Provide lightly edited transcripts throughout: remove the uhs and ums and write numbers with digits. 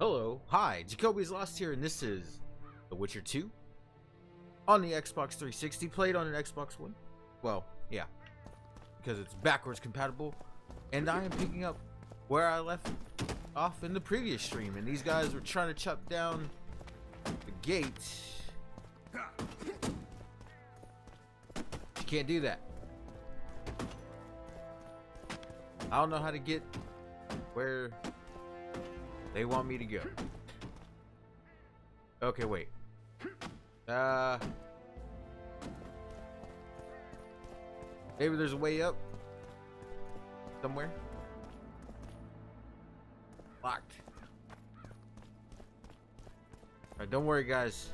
Hello, hi, Jacoby's Lost here, and this is The Witcher 2 on the Xbox 360, played on an Xbox One. Well, yeah, because it's backwards compatible, and I am picking up where I left off in the previous stream, and these guys were trying to chop down the gate. You can't do that. I don't know how to get where they want me to go. Okay, wait. Maybe there's a way up somewhere. Locked. Alright, don't worry, guys.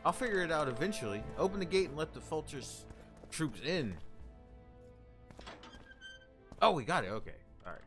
I'll figure it out eventually. Open the gate and let the Vulture's troops in. Oh, we got it. Okay. All right.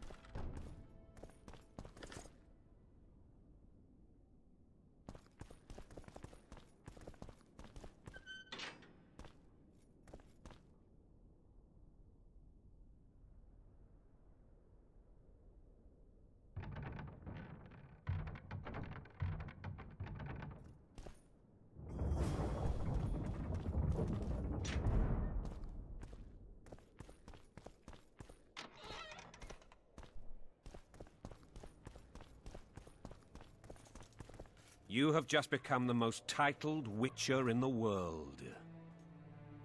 You have just become the most titled Witcher in the world.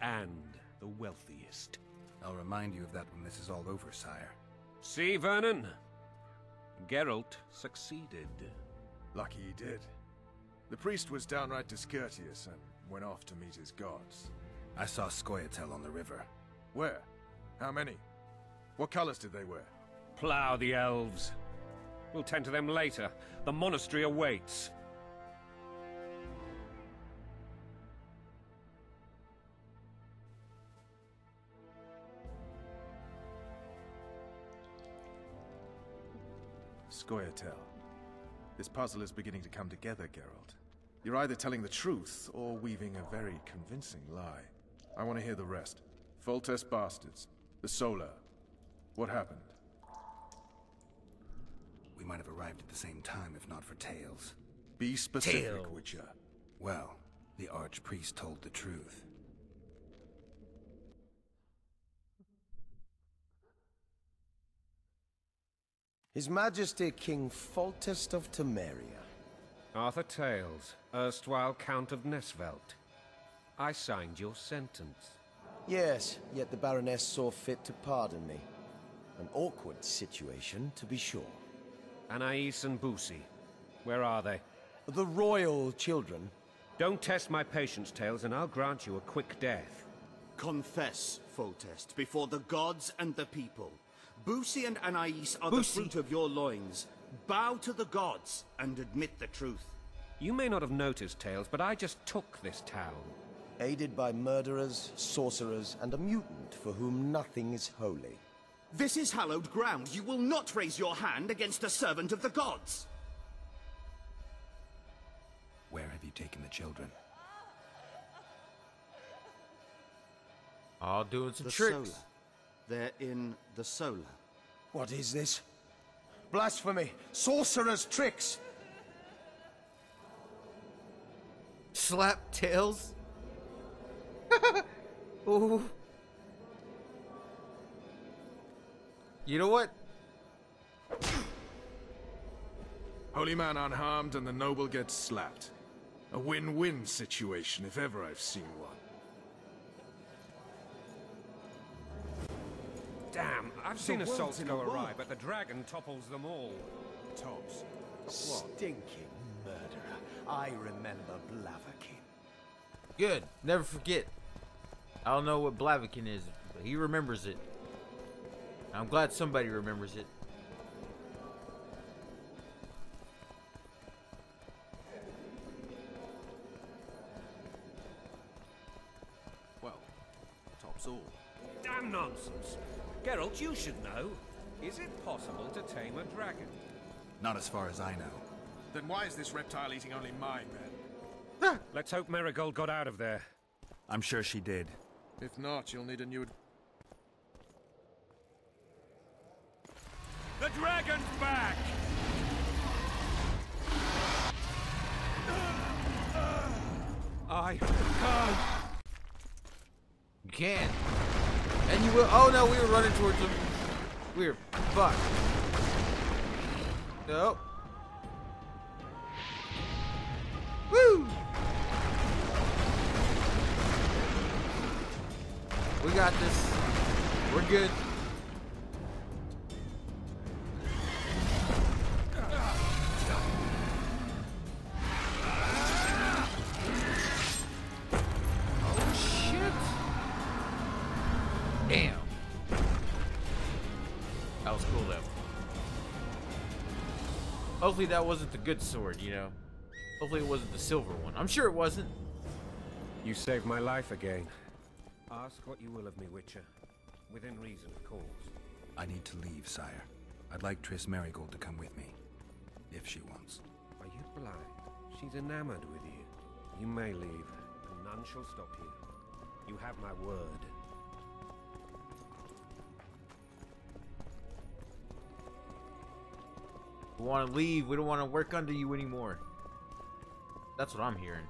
And the wealthiest. I'll remind you of that when this is all over, sire. See, Vernon? Geralt succeeded. Lucky he did. The priest was downright discourteous and went off to meet his gods. I saw Scoia'tael on the river. Where? How many? What colors did they wear? Plough the elves. We'll tend to them later. The monastery awaits. Scoia'tael. This puzzle is beginning to come together, Geralt. You're either telling the truth or weaving a very convincing lie. I want to hear the rest. Foltest bastards. The Solar. What happened? We might have arrived at the same time if not for Tales. Be specific, Tales. Witcher. Well, the Archpriest told the truth. His Majesty King Foltest of Temeria. Arthur Tales, erstwhile Count of Nesvelt. I signed your sentence. Yes, yet the Baroness saw fit to pardon me. An awkward situation, to be sure. Anais and Boussy. Where are they? The royal children. Don't test my patience, Tales, and I'll grant you a quick death. Confess, Foltest, before the gods and the people. Boussy and Anais are the fruit of your loins. Bow to the gods and admit the truth. You may not have noticed, Tales, but I just took this town. Aided by murderers, sorcerers, and a mutant for whom nothing is holy. This is hallowed ground. You will not raise your hand against a servant of the gods. Where have you taken the children? All doing some The tricks. Solar. They're in the Solar. What is this? Blasphemy! Sorcerer's tricks! Slap Tails. Ooh. You know what? Holy man unharmed and the noble gets slapped. A win-win situation if ever I've seen one. Damn, I've seen The assaults world's in go a whirl. awry, but the dragon topples them all. Tops. Stinking murderer. I remember Blaviken. Good. Never forget. I don't know what Blaviken is, but he remembers it. I'm glad somebody remembers it. Well, tops all. Damn nonsense. Geralt, you should know. Is it possible to tame a dragon? Not as far as I know. Then why is this reptile eating only my men? Let's hope Marigold got out of there. I'm sure she did. If not, you'll need a new... The dragon's back! I can't. You can. And you will. Oh no, we were running towards him. We were fucked. Nope. Woo! We got this. We're good. Oh shit. Damn. That was cool though. Hopefully that wasn't the good sword, you know. Hopefully it wasn't the silver one. I'm sure it wasn't. You saved my life again. Ask what you will of me, Witcher. Within reason, of course. I need to leave, sire. I'd like Triss Merigold to come with me, if she wants. Are you blind? She's enamored with you. You may leave, and none shall stop you. You have my word. We want to leave. We don't want to work under you anymore. That's what I'm hearing.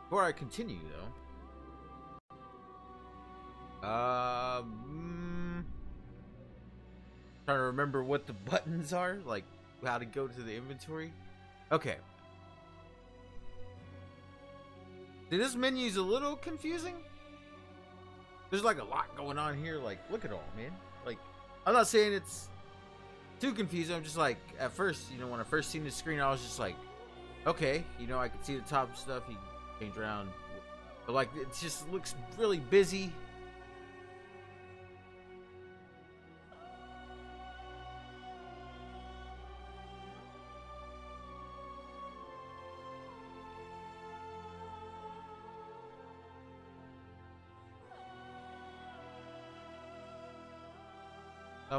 Before I continue, though, trying to remember what the buttons are, like how to go to the inventory. Okay. This menu's a little confusing. There's like a lot going on here. Like, look at all, man. Like, I'm not saying it's too confusing. I'm just like, at first, you know, when I first seen the screen, I was just like, okay, you know, I can see the top stuff. You change around, but like it just looks really busy.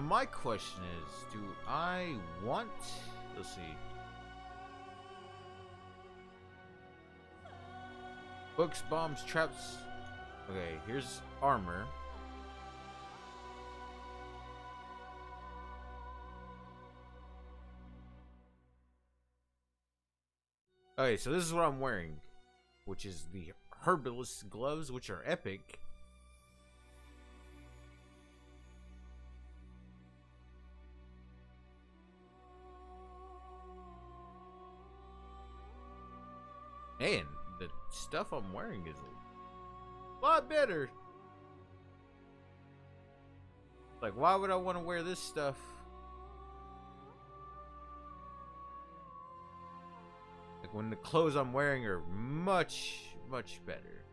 My question is, do I want, let's see, books, bombs, traps. Okay, here's armor. Okay, so this is what I'm wearing, which is the herbalist gloves, which are epic. Man, the stuff I'm wearing is a lot better. Like, why would I want to wear this stuff? Like, when the clothes I'm wearing are much, much better.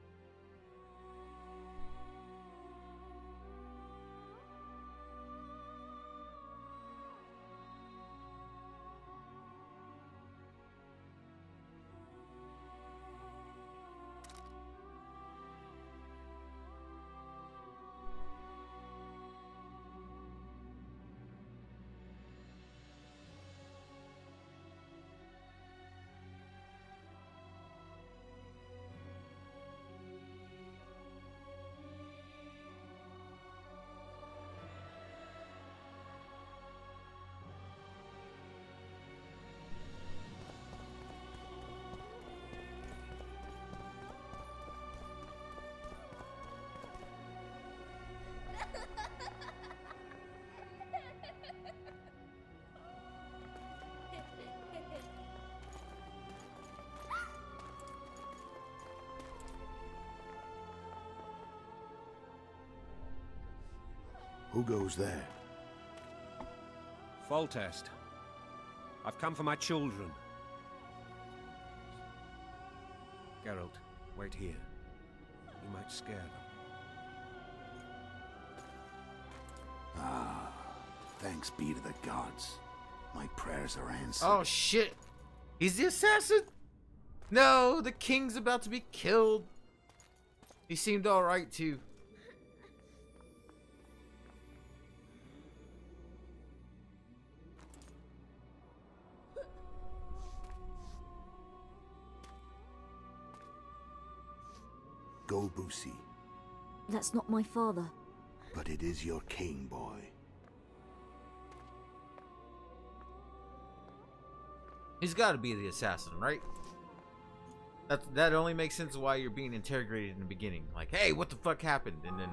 Who goes there? Foltest. I've come for my children. Geralt, wait here. You might scare them. Ah, thanks be to the gods. My prayers are answered. Oh shit! He's the assassin? No, the king's about to be killed. He seemed alright too. Go, Boosie. That's not my father. But it is your king, boy. He's got to be the assassin, right? That only makes sense why you're being interrogated in the beginning. Like, hey, what the fuck happened? And then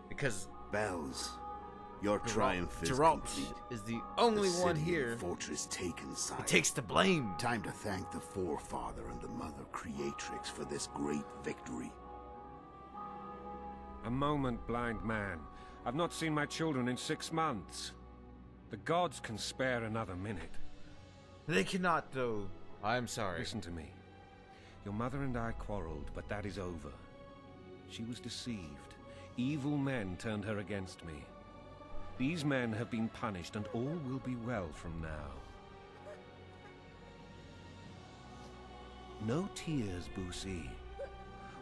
because Bells, your triumph is Geralt complete. is the only The one city here and fortress taken, sire. who takes the blame. Time to thank the forefather and the mother creatrix for this great victory. A moment, blind man. I've not seen my children in 6 months. The gods can spare another minute. They cannot, though. I'm sorry. Listen to me. Your mother and I quarreled, but that is over. She was deceived. Evil men turned her against me. These men have been punished, and all will be well from now. No tears, Boosie.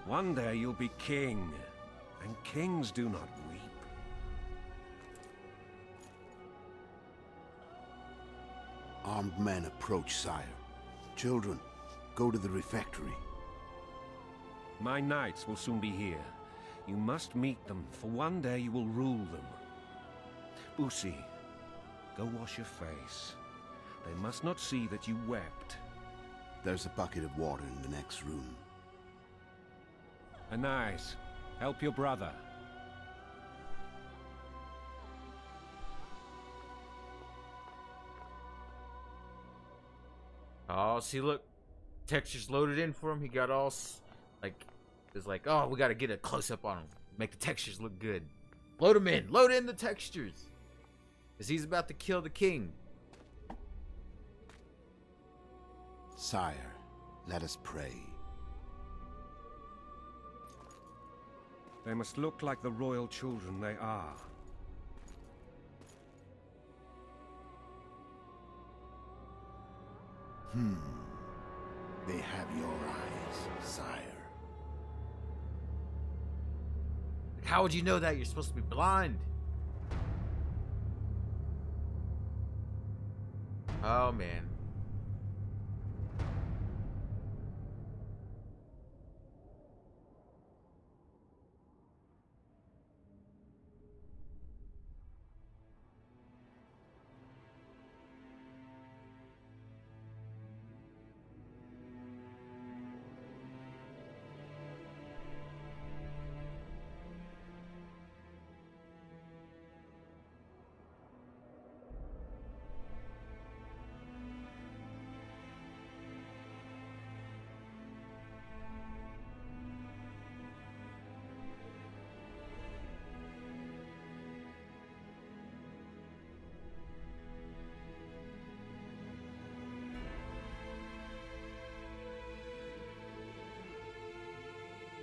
One day you'll be king, and kings do not weep. Armed men approach, sire. Children, go to the refectory. My knights will soon be here. You must meet them, for one day you will rule them. Boosie, go wash your face. They must not see that you wept. There's a bucket of water in the next room. Anais, help your brother. Oh, see, look. Textures loaded in for him. He got all, like, it's like, oh, we got to get a close-up on him. Make the textures look good. Load him in. Load in the textures. Because he's about to kill the king. Sire, let us pray. They must look like the royal children they are. They have your eyes, sire. How would you know that? You're supposed to be blind. Oh, man.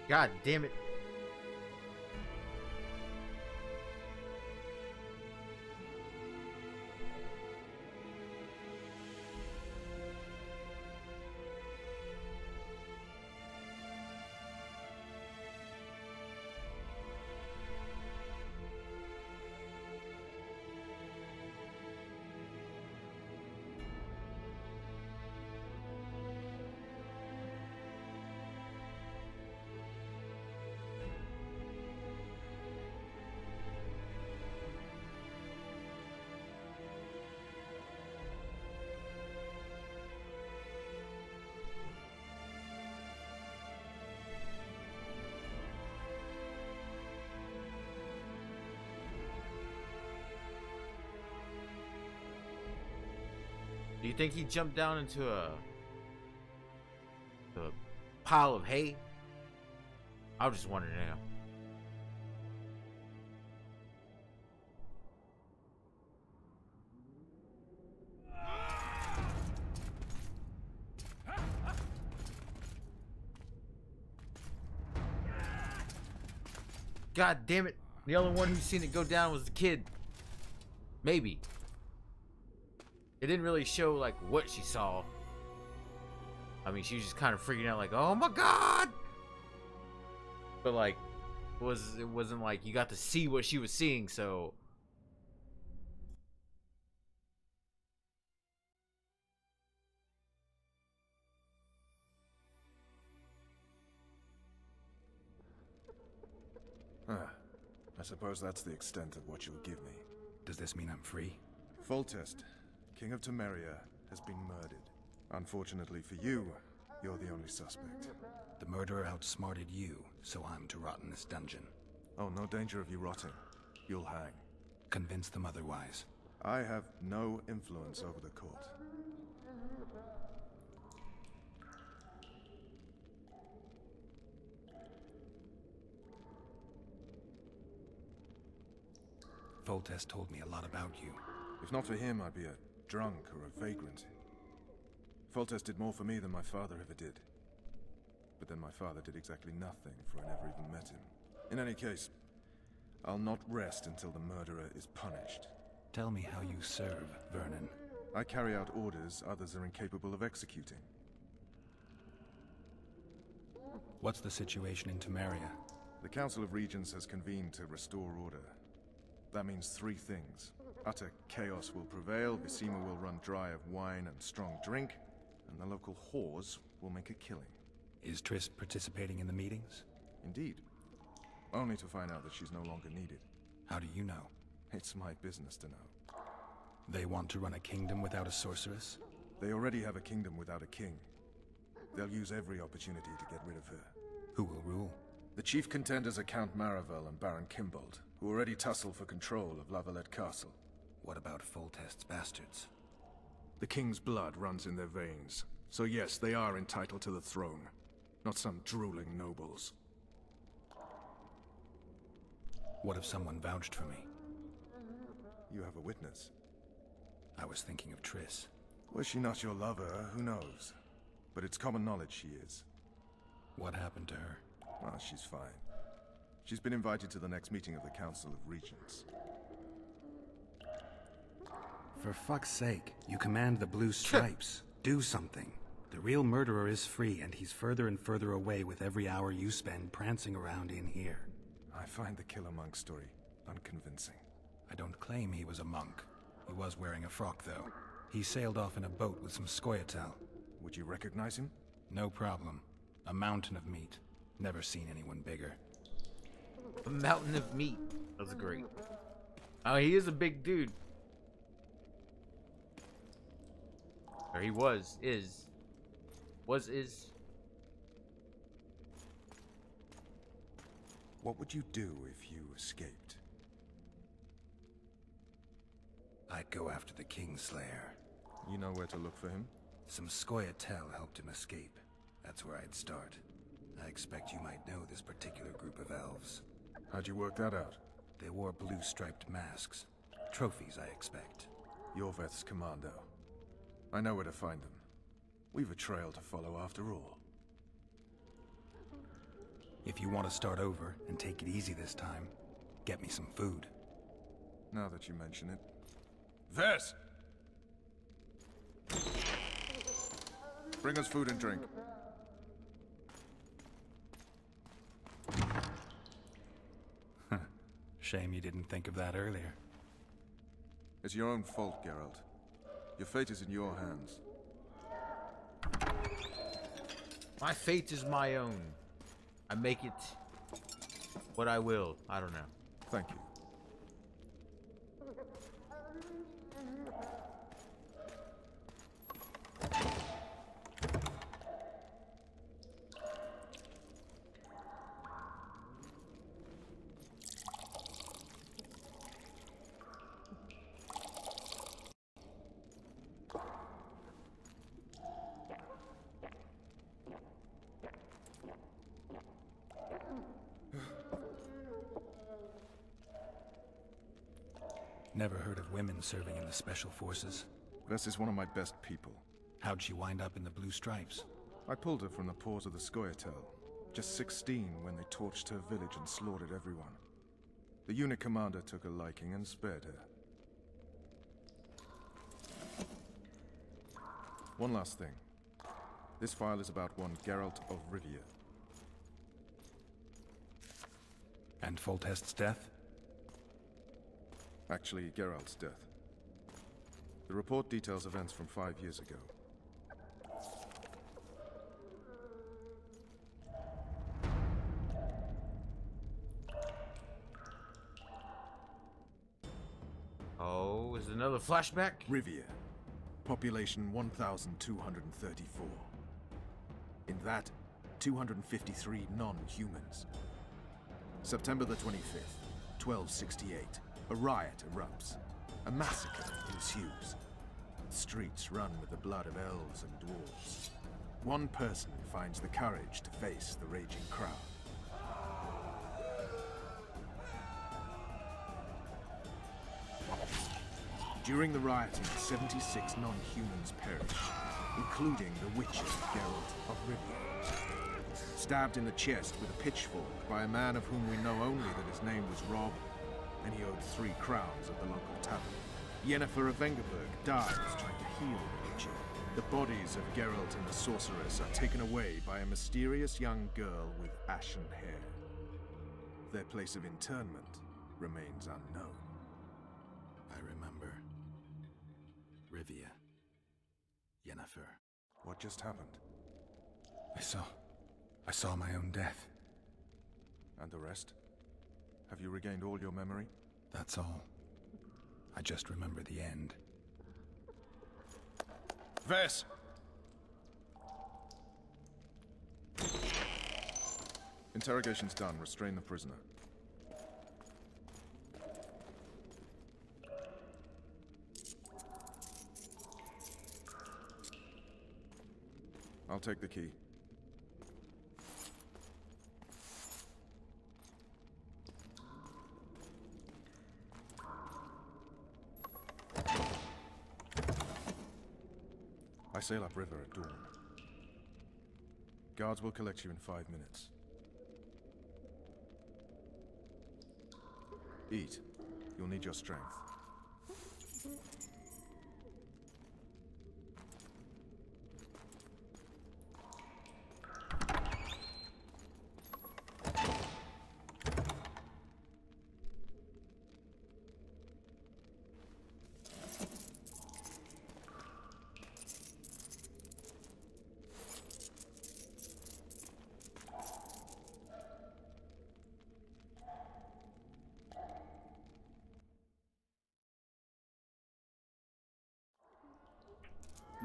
God damn it. Do you think he jumped down into a pile of hay? I was just wondering now. God damn it. The only one who seen it go down was the kid. Maybe. It didn't really show like what she saw. I mean, she was just kind of freaking out like, oh my god. But like, it wasn't like you got to see what she was seeing, so. suppose that's the extent of what you'll give me. Does this mean I'm free? Foltest, King of Temeria, has been murdered. Unfortunately for you, you're the only suspect. The murderer outsmarted you, so I'm to rot in this dungeon. Oh, no danger of you rotting. You'll hang. Convince them otherwise. I have no influence over the court. Foltest told me a lot about you. If not for him, I'd be a drunk or a vagrant. Foltest did more for me than my father ever did. But then my father did exactly nothing, for I never even met him. In any case, I'll not rest until the murderer is punished. Tell me how you serve, Vernon. I carry out orders others are incapable of executing. What's the situation in Temeria? The Council of Regents has convened to restore order. That means three things. Utter chaos will prevail, Vizima will run dry of wine and strong drink, and the local whores will make a killing. Is Triss participating in the meetings? Indeed. Only to find out that she's no longer needed. How do you know? It's my business to know. They want to run a kingdom without a sorceress? They already have a kingdom without a king. They'll use every opportunity to get rid of her. Who will rule? The chief contenders are Count Maravel and Baron Kimbold, who already tussle for control of Lavalette Castle. What about Foltest's bastards? The king's blood runs in their veins, so yes, they are entitled to the throne. Not some drooling nobles. What if someone vouched for me? You have a witness. I was thinking of Triss. Was she not your lover? Who knows? But it's common knowledge she is. What happened to her? Ah, she's fine. She's been invited to the next meeting of the Council of Regents. For fuck's sake, you command the Blue Stripes. Do something. The real murderer is free, and he's further and further away with every hour you spend prancing around in here. I find the Killer Monk story unconvincing. I don't claim he was a monk. He was wearing a frock, though. He sailed off in a boat with some Scoia'tael. Would you recognize him? No problem. A mountain of meat. Never seen anyone bigger. A mountain of meat. That's great. Oh, he is a big dude. Or he was. Is. Was, is. What would you do if you escaped? I'd go after the Kingslayer. You know where to look for him? Some Scoia'tael helped him escape. That's where I'd start. I expect you might know this particular group of elves. How'd you work that out? They wore blue-striped masks. Trophies, I expect. Yorveth's commando. I know where to find them. We've a trail to follow after all. If you want to start over and take it easy this time, get me some food. Now that you mention it. Vess! Bring us food and drink. Shame you didn't think of that earlier. It's your own fault, Geralt. Your fate is in your hands. My fate is my own. I make it what I will. I don't know. Thank you. Never heard of women serving in the Special Forces. Vess is one of my best people. How'd she wind up in the Blue Stripes? I pulled her from the paws of the Scoia'tael. Just 16 when they torched her village and slaughtered everyone. The unit commander took a liking and spared her. One last thing. This file is about one Geralt of Rivia. And Foltest's death? Actually, Geralt's death. The report details events from 5 years ago. another flashback? Rivia. Population 1,234. In that, 253 non-humans. September the 25th, 1268. A riot erupts. A massacre ensues. The streets run with the blood of elves and dwarves. One person finds the courage to face the raging crowd. During the rioting, 76 non-humans perished, including the Witcher, Geralt of Rivia. Stabbed in the chest with a pitchfork by a man of whom we know only that his name was Rob, and he owed 3 crowns at the local tavern. Yennefer of Vengerberg dies trying to heal the Witcher. The bodies of Geralt and the sorceress are taken away by a mysterious young girl with ashen hair. Their place of internment remains unknown. I remember. Rivia. Yennefer. What just happened? I saw my own death. And the rest? Have you regained all your memory? That's all. I just remember the end. Vess! Interrogation's done. Restrain the prisoner. I'll take the key. I sail upriver at dawn. Guards will collect you in 5 minutes. Eat. You'll need your strength.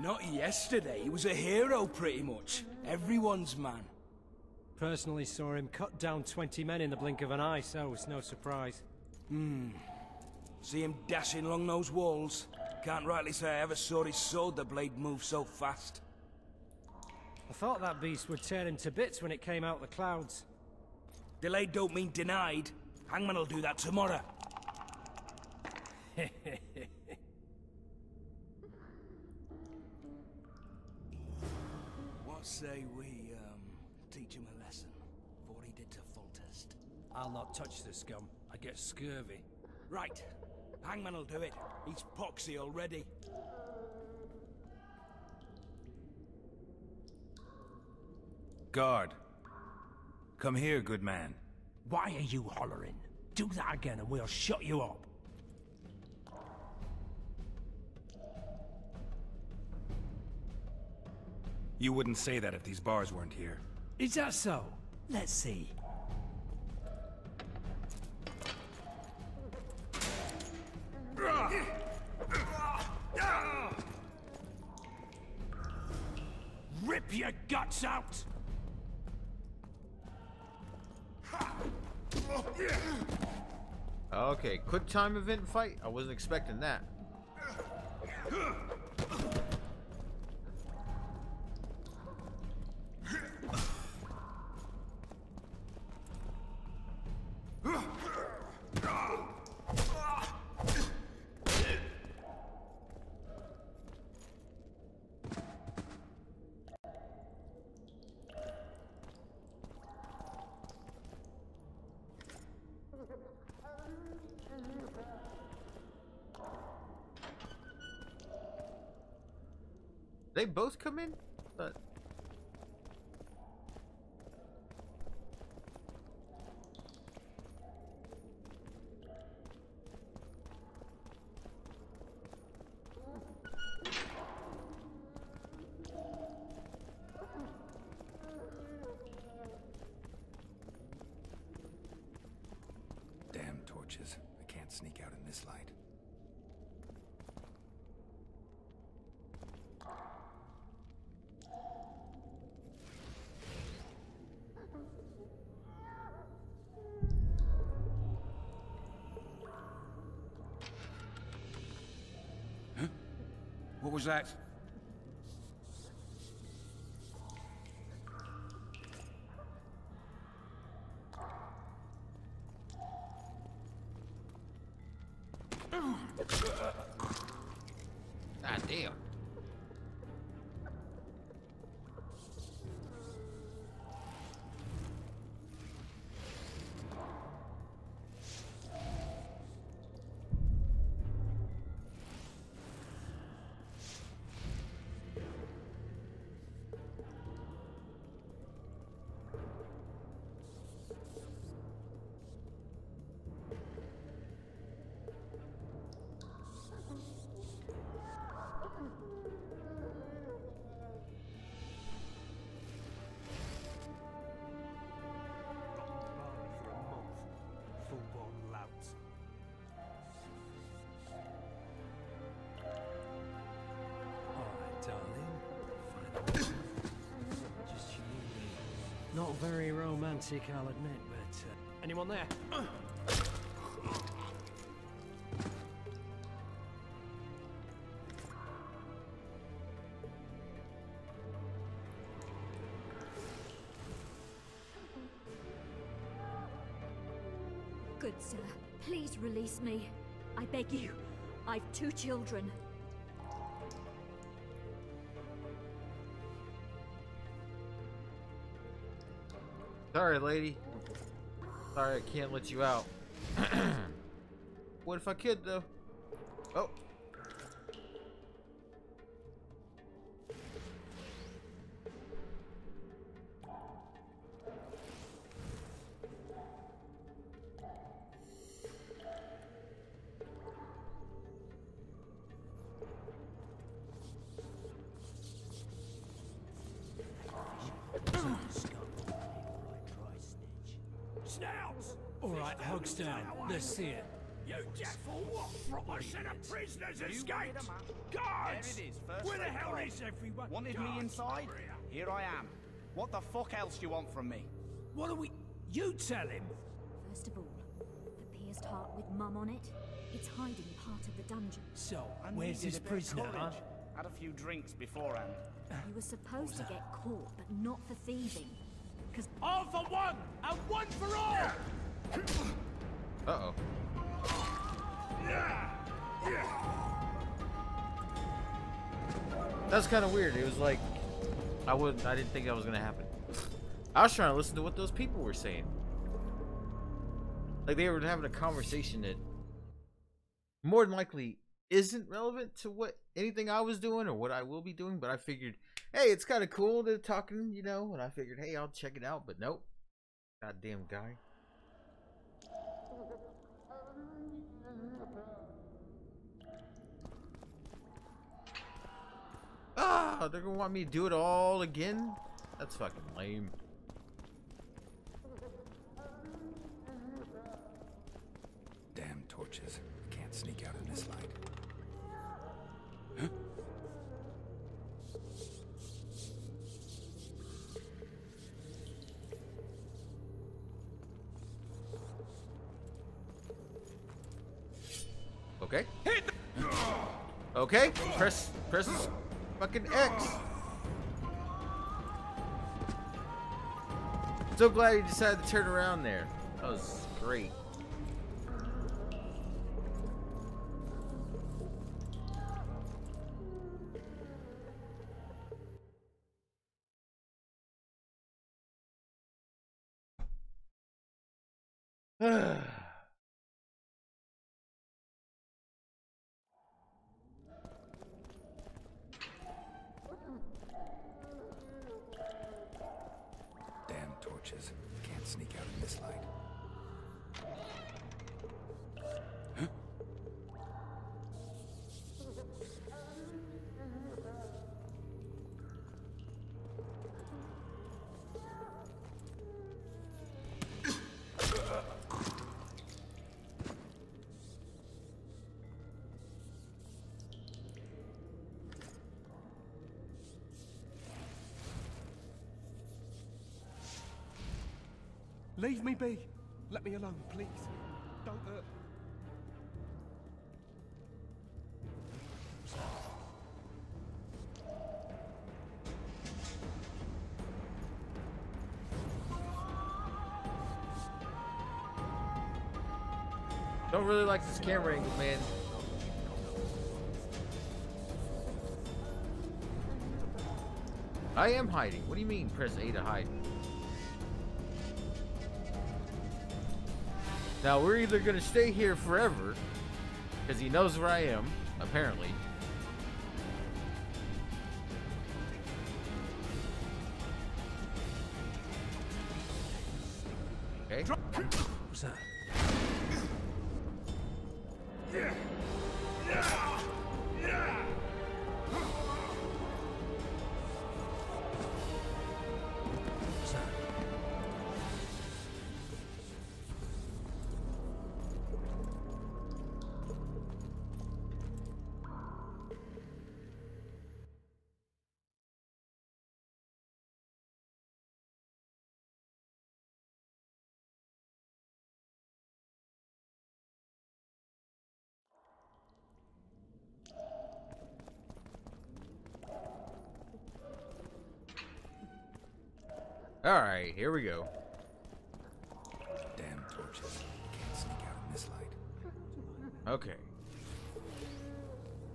Not yesterday. He was a hero, pretty much. Everyone's man. Personally saw him cut down 20 men in the blink of an eye, so it's no surprise. See him dashing along those walls. Can't rightly say I ever saw his sword the blade move so fast. I thought that beast would tear him to bits when it came out the clouds. Delayed don't mean denied. Hangman will do that tomorrow. What say we, teach him a lesson? For what he did to Foltest. I'll not touch the scum. I get scurvy. Right. Hangman will do it. He's poxy already. Guard. Come here, good man. Why are you hollering? Do that again and we'll shut you up. You wouldn't say that if these bars weren't here. Is that so? Let's see. Rip your guts out! Okay, quick time event fight? I wasn't expecting that. They both come in? But Damn torches. I can't sneak out in this light. What was that? Ah, damn. Not very romantic, I'll admit, but... anyone there? Good sir, please release me. I beg you. I've 2 children. Sorry, lady. Sorry, I can't let you out. What if I could, though? Oh. Alright, hugs down. Let's see it. You devil, what proper set of prisoners escaped? Guards! There it is, first Where the rate hell cop. is everyone? Wanted me inside? Here I am. What the fuck else do you want from me? What are we... You tell him! First of all, the pierced heart with Mum on it. It's hiding part of the dungeon. So, I where's needed this a bit of prisoner, huh? courage. Had a few drinks beforehand. You were supposed to get caught, but not for thieving. Because All for one, and one for all! Uh-oh. That's kind of weird. It was like I didn't think that was gonna happen. I was trying to listen to what those people were saying. Like they were having a conversation that more than likely isn't relevant to what anything I was doing or what I will be doing, but I figured, hey, it's kind of cool to talking, you know, and I figured, hey, I'll check it out, but nope. Goddamn guy. Ah, they're gonna want me to do it all again? That's fucking lame. Damn torches. Can't sneak out in this light. Okay. Okay. Press fucking X. So glad you decided to turn around there. That was great. Damn torches. Can't sneak out in this light. Leave me be. Let me alone, please. Don't hurt. Don't really like this camera angle, man. I am hiding. What do you mean press A to hide? Now, we're either going to stay here forever, because he knows where I am, apparently. Okay. What's that? Alright, here we go. Damn torches. Can't sneak out in this light. Okay.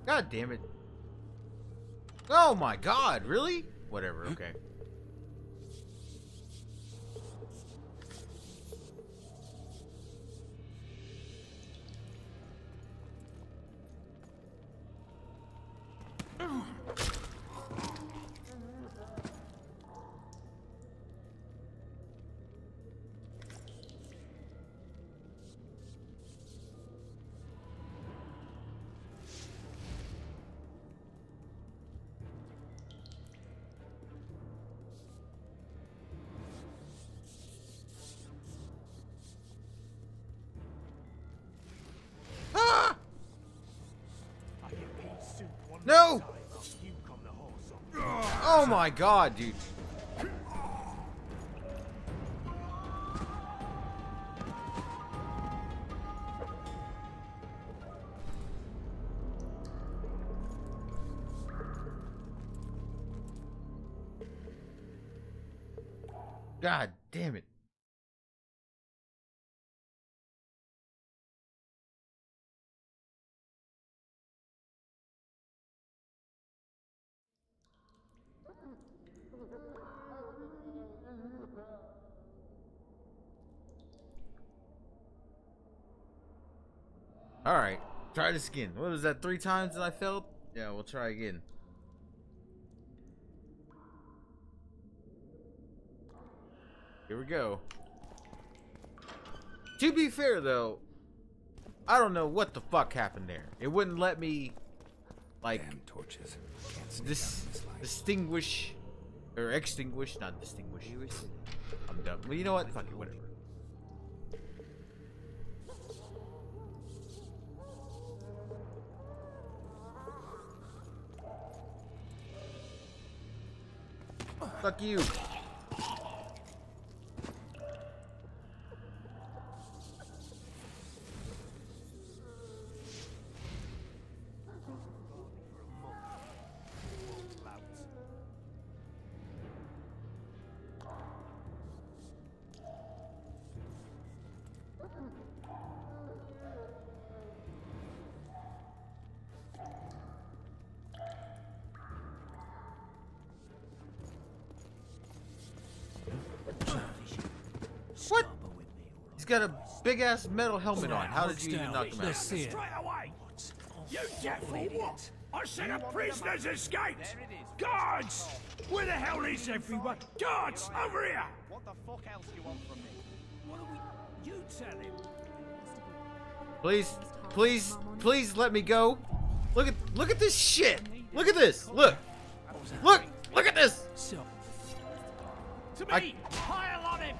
God damn it. Oh my god, really? Whatever, okay. No! Oh my god, dude. God damn it. Alright, try this again. What was that, 3 times that I failed? Yeah, we'll try again. Here we go. To be fair, though, I don't know what the fuck happened there. It wouldn't let me, like, damn torches. Can't sneak out in this light. distinguish, or extinguish, not distinguish. I'm dumb. Well, you know what? Fuck it, whatever. Fuck you. What? He's got a big ass metal helmet on. How did you even knock him out? Straight away. You deaf or what? I said a prisoner's escaped. Guards! Where the hell is everyone? Guards, over here! What the fuck else do you want from me? What are we? You tell him. Please, please, please let me go. Look at this shit. Look at this. Look at this. To me, pile on him.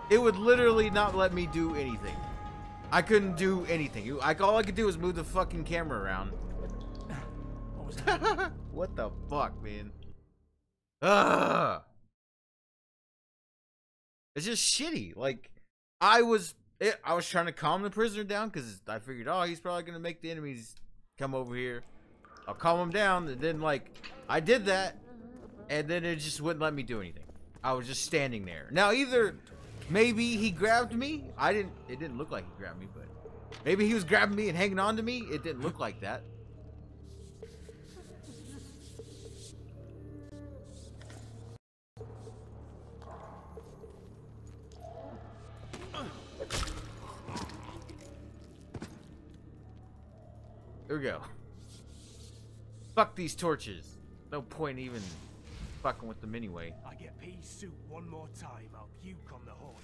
It would literally not let me do anything. I couldn't do anything. Like, all I could do was move the fucking camera around. What was that? What the fuck, man? Ugh. It's just shitty. Like, I was trying to calm the prisoner down because I figured, oh, he's probably gonna make the enemies come over here. I'll calm him down, and then, like, I did that, and then it just wouldn't let me do anything. I was just standing there. Now either maybe he grabbed me. It didn't look like he grabbed me, but maybe he was grabbing me and hanging on to me. It didn't look like that. Here we go. Fuck these torches. No point even fucking with them anyway. I get pea soup one more time, I'll puke on the horse.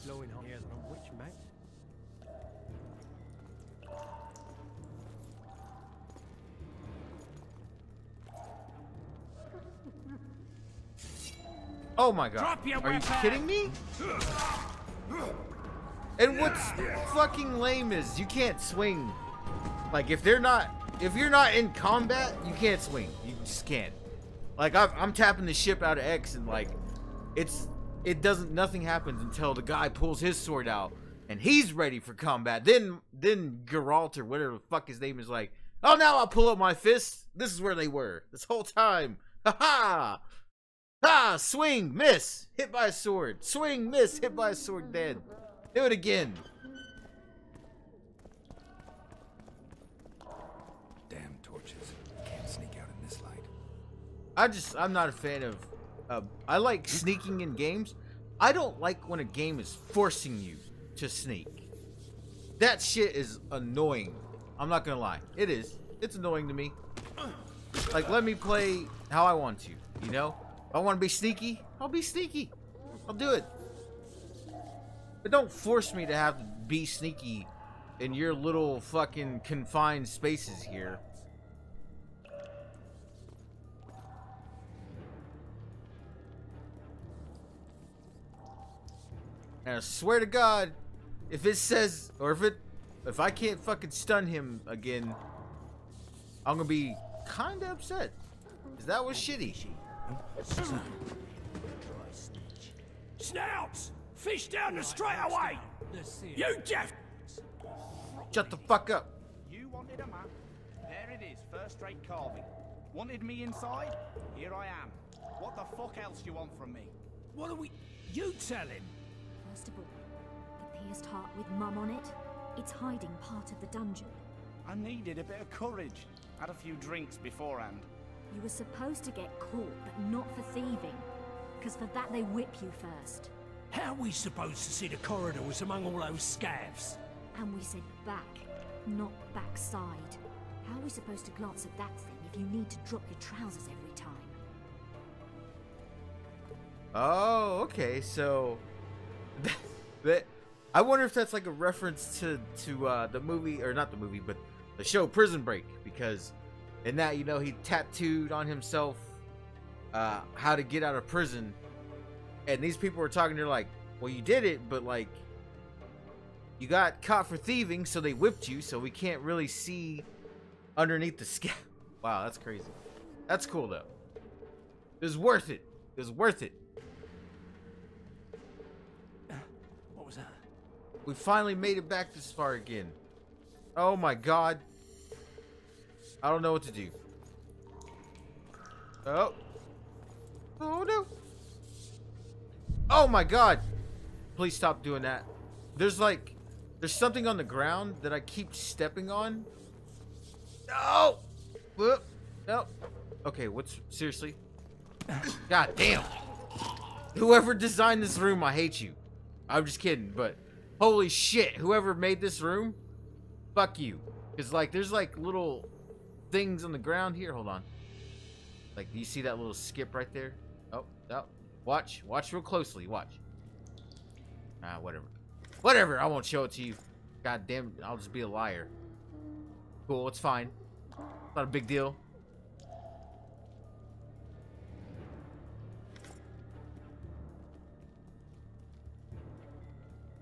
Blowing hot air on which mate? Oh my god. Drop your Are you weapon. kidding me? And what's fucking lame is you can't swing. Like if you're not in combat, you can't swing. You just can't. Like I'm tapping the ship out of X and like nothing happens until the guy pulls his sword out and he's ready for combat. Then Geralt or whatever the fuck his name is like, oh, now I'll pull up my fists. This is where they were this whole time. Ha ha! Ah, swing, miss, hit by a sword. Swing, miss, hit by a sword, dead. Do it again. Damn torches. Can't sneak out in this light. I'm not a fan of I like sneaking in games. I don't like when a game is forcing you to sneak. That shit is annoying. I'm not gonna lie. It is. It's annoying to me. Like, let me play how I want to, you know? If I want to be sneaky, I'll be sneaky. I'll do it. But don't force me to have to be sneaky in your little fucking confined spaces here. And I swear to God, if it says, or if I can't fucking stun him again, I'm gonna be kinda upset. Cause that was shitty. Snouts! Fish down the straight away! You deaf! Shut the fuck up. You wanted a map? There it is, first-rate carving. Wanted me inside? Here I am. What the fuck else you want from me? What are we... You tell him! First of all, the pierced heart with Mum on it, it's hiding part of the dungeon. I needed a bit of courage. Had a few drinks beforehand. You were supposed to get caught, but not for thieving. Because for that they whip you first. How are we supposed to see the corridors among all those scavs? And we said back, not backside. How are we supposed to glance at that thing if you need to drop your trousers every time? Oh, okay, so I wonder if that's like a reference to the movie, or not the movie, but the show Prison Break, because in that, you know, he tattooed on himself how to get out of prison, and these people were talking, they're like, well, you did it, but like you got caught for thieving, so they whipped you, so we can't really see underneath the skin. Wow, that's crazy. That's cool though. It was worth it. It was worth it. What was that? We finally made it back this far again. Oh my god. I don't know what to do. Oh. Oh no. Oh my god. Please stop doing that. There's something on the ground that I keep stepping on. No. Whoop. No. Okay, seriously? God damn. Whoever designed this room, I hate you. I'm just kidding, but holy shit, whoever made this room, fuck you. Cause like there's like little things on the ground here. Hold on. Like, do you see that little skip right there? Oh, no. Watch real closely. Watch. Ah, whatever. Whatever. I won't show it to you. God damn. I'll just be a liar. Cool. It's fine. Not a big deal.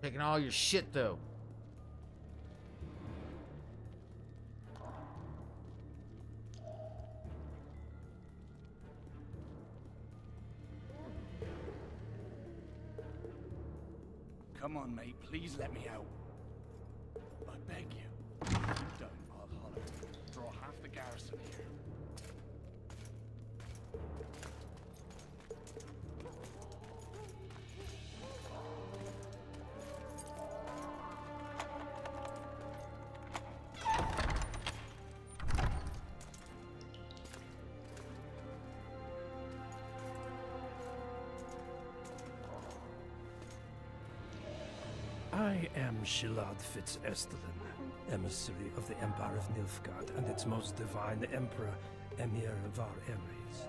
Taking all your shit though. Come on, mate, please let me out. I beg you. If you don't, I'll holler. Draw half the garrison here. I am Shilad Fitz-Estelen, emissary of the Empire of Nilfgaard and its most divine Emperor, Emir Var Emreis.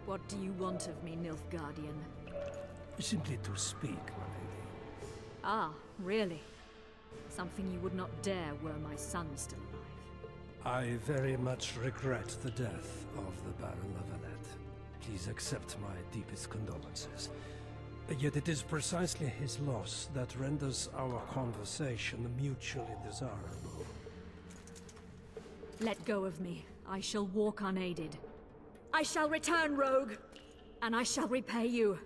What do you want of me, Nilfgaardian? Simply to speak, my lady. Ah, really? Something you would not dare were my son still alive. I very much regret the death of the Baron Lavalette. Please accept my deepest condolences. Yet it is precisely his loss that renders our conversation mutually desirable. Let go of me. I shall walk unaided. I shall return, rogue, and I shall repay you.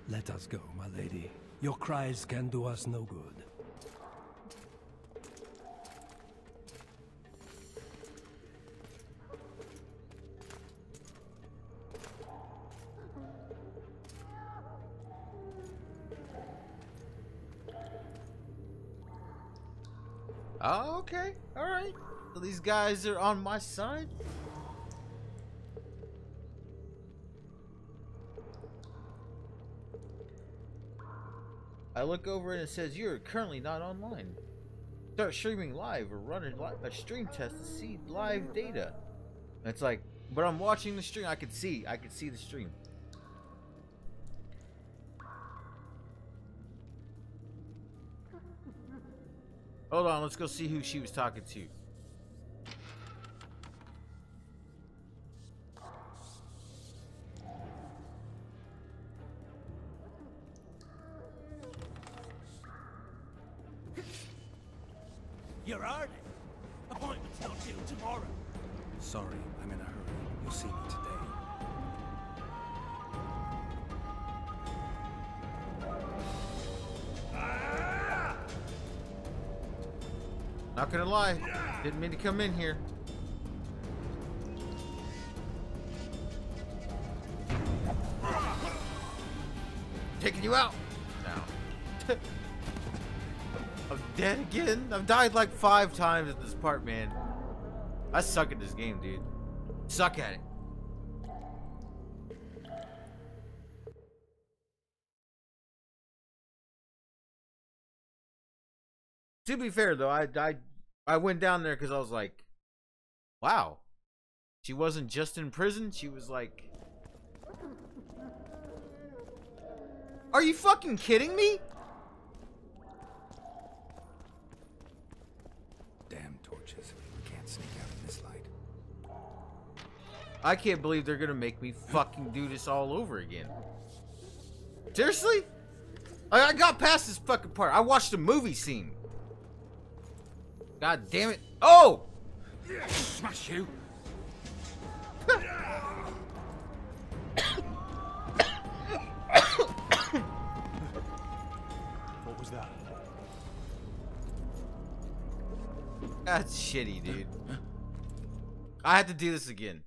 Let us go, my lady. Your cries can do us no good. Oh, okay. Alright. So these guys are on my side? I look over and it says you're currently not online. Start streaming live or run a stream test to see live data. And it's like, but I'm watching the stream. I could see the stream. Hold on, let's go see who she was talking to. You're earning. Appointment's not till tomorrow. Sorry, I'm in a hurry. You'll see me today. Not gonna lie, didn't mean to come in here. Taking you out now. I'm dead again. I've died like 5 times at this part, man. I suck at this game, dude. Suck at it. To be fair though, I went down there because I was like, wow, she wasn't just in prison, she was like, are you fucking kidding me? Damn torches. We can't sneak out in this light. I can't believe they're gonna make me fucking do this all over again. Seriously? I got past this fucking part. I watched a movie scene. God damn it. Oh! Smash you! What was that? That's shitty, dude. I had to do this again.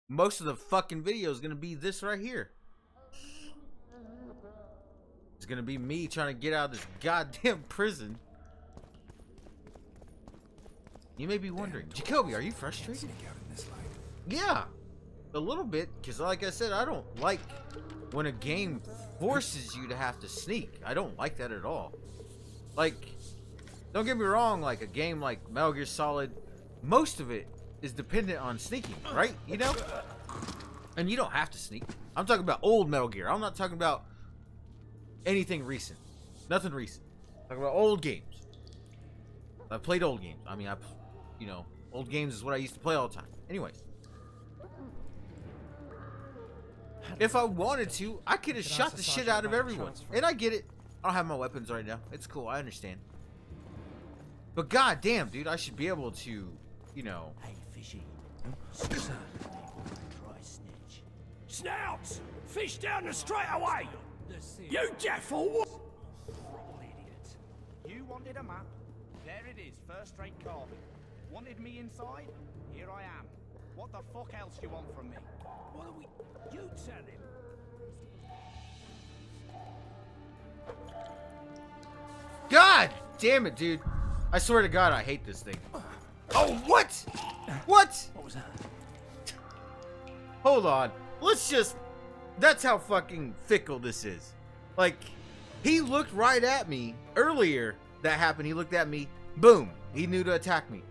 Most of the fucking video is gonna be this right here. It's gonna be me trying to get out of this goddamn prison. You may be wondering, Jacoby, are you frustrated? Yeah, a little bit, because like I said, I don't like when a game forces you to have to sneak. I don't like that at all. Like, don't get me wrong, like a game like Metal Gear Solid, most of it is dependent on sneaking, right? You know? And you don't have to sneak. I'm talking about old Metal Gear. I'm not talking about anything recent. Nothing recent. I'm talking about old games. I've played old games. I mean, you know, old games is what I used to play all the time. Anyways. If I wanted to, I could have shot the shit out of everyone. And I get it. I don't have my weapons right now. It's cool. I understand. But goddamn, dude, I should be able to, you know. Hey, fishy. Snouts! Fish down the straight away! You deaf or what? Idiot. You wanted a map? There it is, first-rate carving. Wanted me inside? Here I am. What the fuck else do you want from me? What are we... You tell him. God damn it, dude. I swear to God, I hate this thing. Oh, what? What? What was that? hold on. Let's just... That's how fucking fickle this is. Like, he looked right at me earlier. That happened. He looked at me. Boom. He knew to attack me.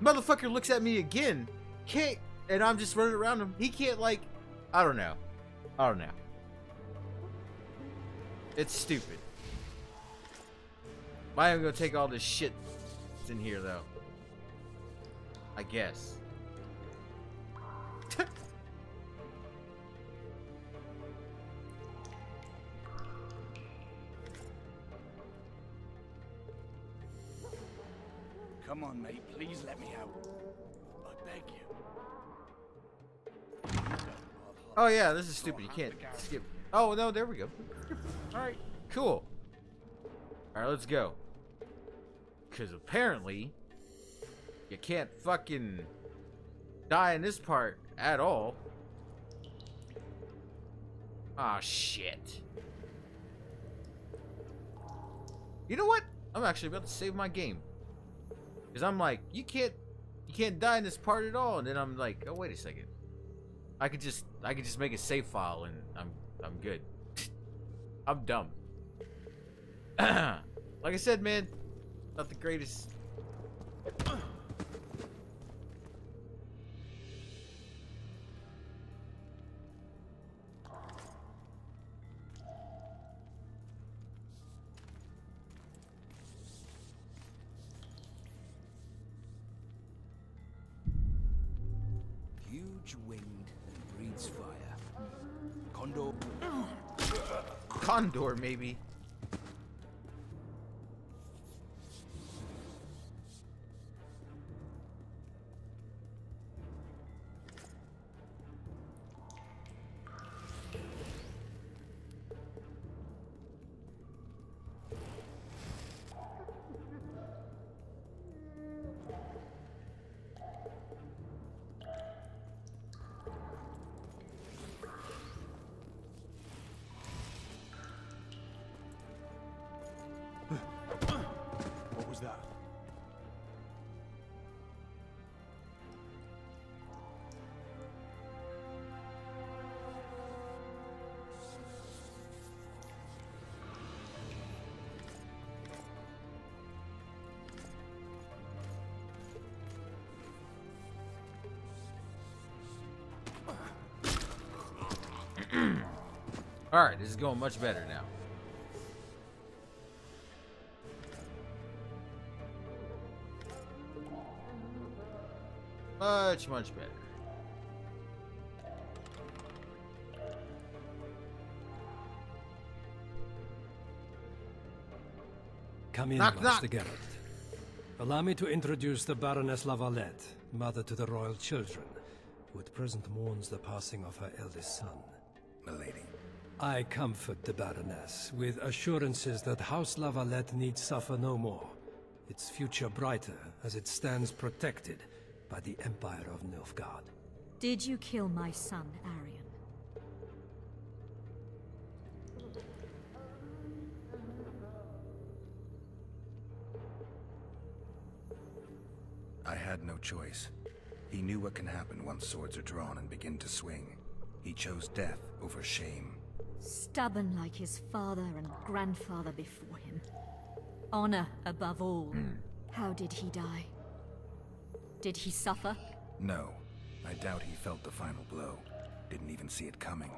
Motherfucker looks at me again. Can't... And I'm just running around him. He can't, like... I don't know. I don't know. It's stupid. I am gonna take all this shit that's in here, though. I guess. Come on, mate. Please let me out. I beg you. Oh yeah, this is stupid. You can't skip. Oh no, there we go. Alright, cool. Alright, let's go. Because apparently, you can't fucking die in this part at all. Ah, shit. You know what? I'm actually about to save my game. Because I'm like, you can't die in this part at all. And then I'm like, oh wait a second. I could just make a save file and I'm good. I'm dumb. Like I said, man, not the greatest. Huge winged and breathes fire. Condor. Condor, maybe. What was that? Alright, this is going much better now. Much better. Come in, Knock, Master knock. Geralt. Allow me to introduce the Baroness La Valette, mother to the royal children, who at present mourns the passing of her eldest son. Milady. I comfort the Baroness with assurances that House La Valette need suffer no more, its future brighter as it stands protected by the Empire of Nilfgaard. Did you kill my son, Arion? I had no choice. He knew what can happen once swords are drawn and begin to swing. He chose death over shame. Stubborn like his father and grandfather before him. Honor above all. How did he die? Did he suffer? No. I doubt he felt the final blow. Didn't even see it coming.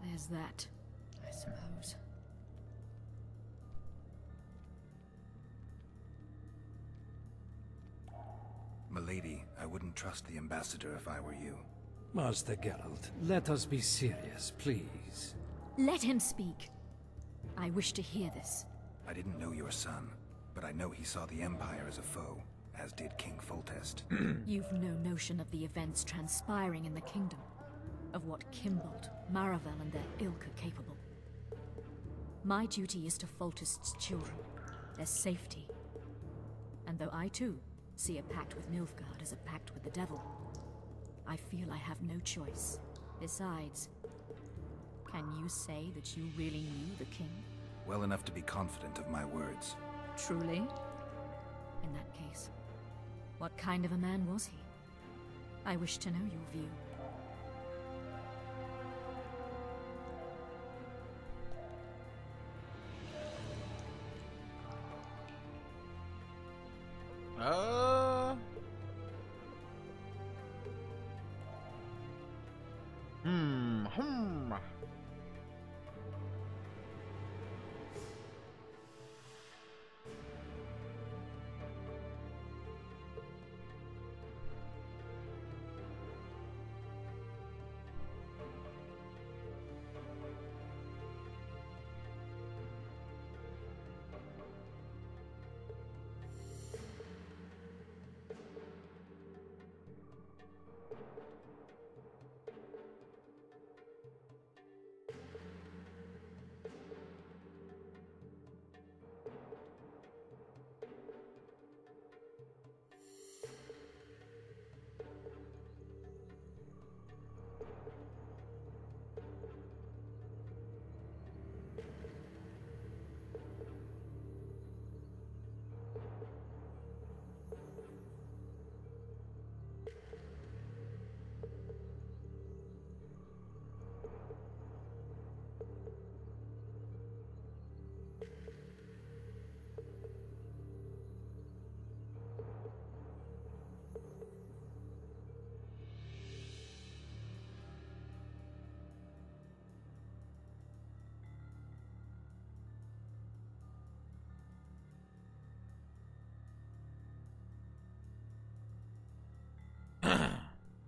There's that, I suppose. Milady, I wouldn't trust the ambassador if I were you. Master Geralt, let us be serious, please. Let him speak. I wish to hear this. I didn't know your son, but I know he saw the Empire as a foe, as did King Foltest. You've no notion of the events transpiring in the kingdom, of what Kimbold, Maravel, and their ilk are capable. My duty is to Foltest's children, their safety. And though I too see a pact with Nilfgaard as a pact with the devil, I feel I have no choice. Besides, can you say that you really knew the king? Well enough to be confident of my words. Truly? In that case, what kind of a man was he? I wish to know your view.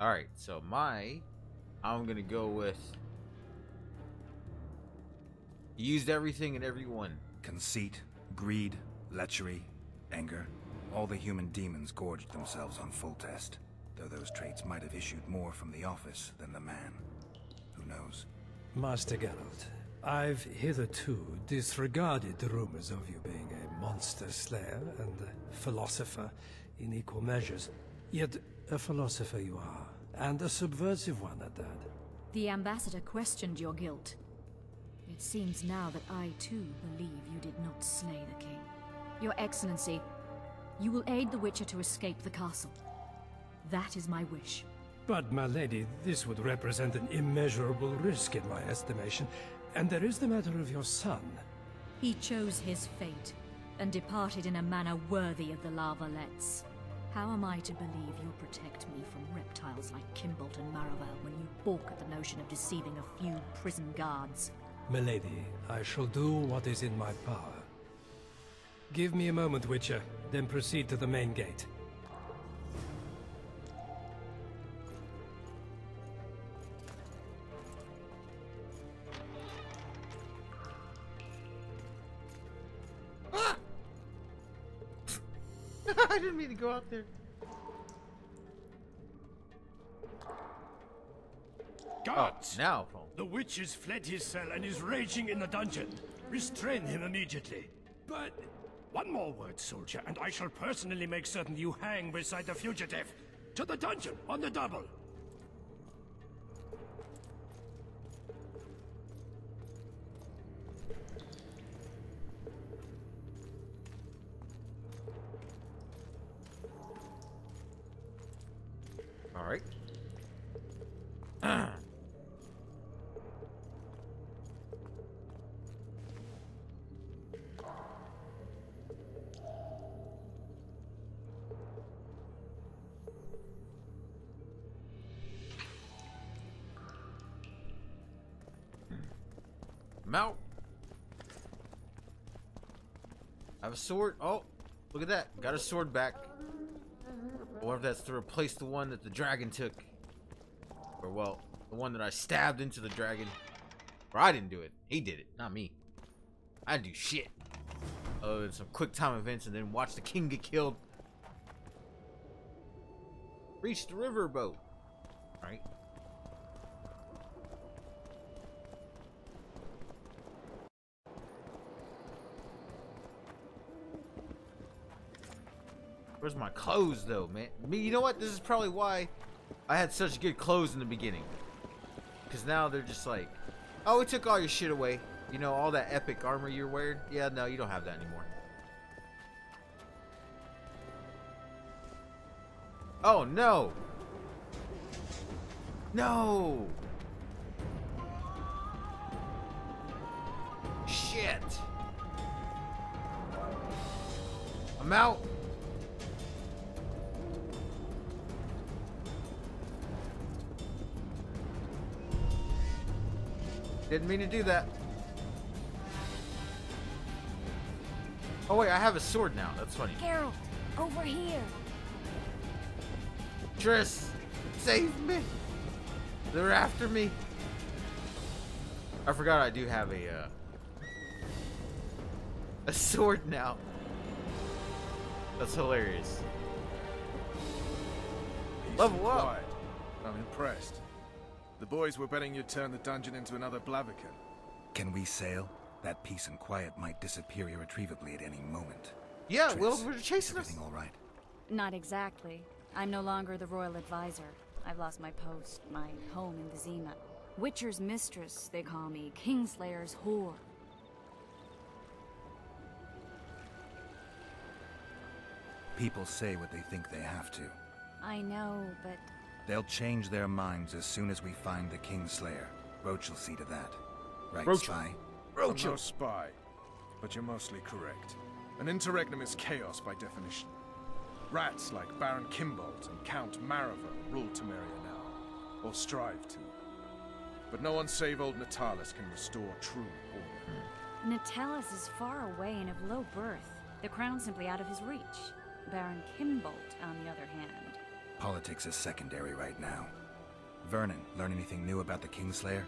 Alright, so I'm gonna go with... Used everything and everyone. Conceit, greed, lechery, anger. All the human demons gorged themselves on Foltest, though those traits might have issued more from the office than the man. Who knows? Master Geralt, I've hitherto disregarded the rumors of you being a monster slayer and a philosopher in equal measures. Yet a philosopher you are, and a subversive one at that. The ambassador questioned your guilt. It seems now that I too believe you did not slay the king. Your Excellency, you will aid the Witcher to escape the castle. That is my wish. But, my lady, this would represent an immeasurable risk in my estimation. And there is the matter of your son. He chose his fate, and departed in a manner worthy of the La Valettes. How am I to believe you'll protect me from reptiles like Kimbolt and Maravel when you balk at the notion of deceiving a few prison guards? Milady, I shall do what is in my power. Give me a moment, Witcher, then proceed to the main gate. I didn't mean to go out there. Guards! Oh, now. The witch has fled his cell and is raging in the dungeon. Restrain him immediately. But one more word, soldier, and I shall personally make certain you hang beside the fugitive. To the dungeon, on the double. All right. I'm out. I have a sword. Oh, look at that. Got a sword back. I wonder if that's to replace the one that the dragon took. Or, well, the one that I stabbed into the dragon. Or I didn't do it. He did it, not me. I didn't do shit. Other than some quick time events and then watch the king get killed. Reach the riverboat. Right? Where's my clothes, though, man? You know what? This is probably why I had such good clothes in the beginning. Because now they're just like, oh, we took all your shit away. You know, all that epic armor you're wearing? Yeah, no, you don't have that anymore. Oh, no. No. Shit. I'm out. Didn't mean to do that. Oh wait, I have a sword now. That's funny. Geralt, over here. Triss, save me. They're after me. I forgot I do have a sword now. That's hilarious. Level up. Quiet. I'm impressed. The boys were betting you'd turn the dungeon into another Blaviken. Can we sail? That peace and quiet might disappear irretrievably at any moment. Yeah, Triss, Will, we're chasing us. Everything all right? Not exactly. I'm no longer the royal advisor. I've lost my post, my home in Vizima. Witcher's mistress, they call me. Kingslayer's whore. People say what they think they have to. I know, but... They'll change their minds as soon as we find the Kingslayer. Roach will see to that. Right, Roach. Spy? I'm no spy, but you're mostly correct. An interregnum is chaos by definition. Rats like Baron Kimbolt and Count Maravel rule Temeria now, or strive to. But no one save old Natalis can restore true order. Natalis is far away and of low birth. The crown's simply out of his reach. Baron Kimbolt, on the other hand, Politics is secondary right now. Vernon, learn anything new about the Kingslayer?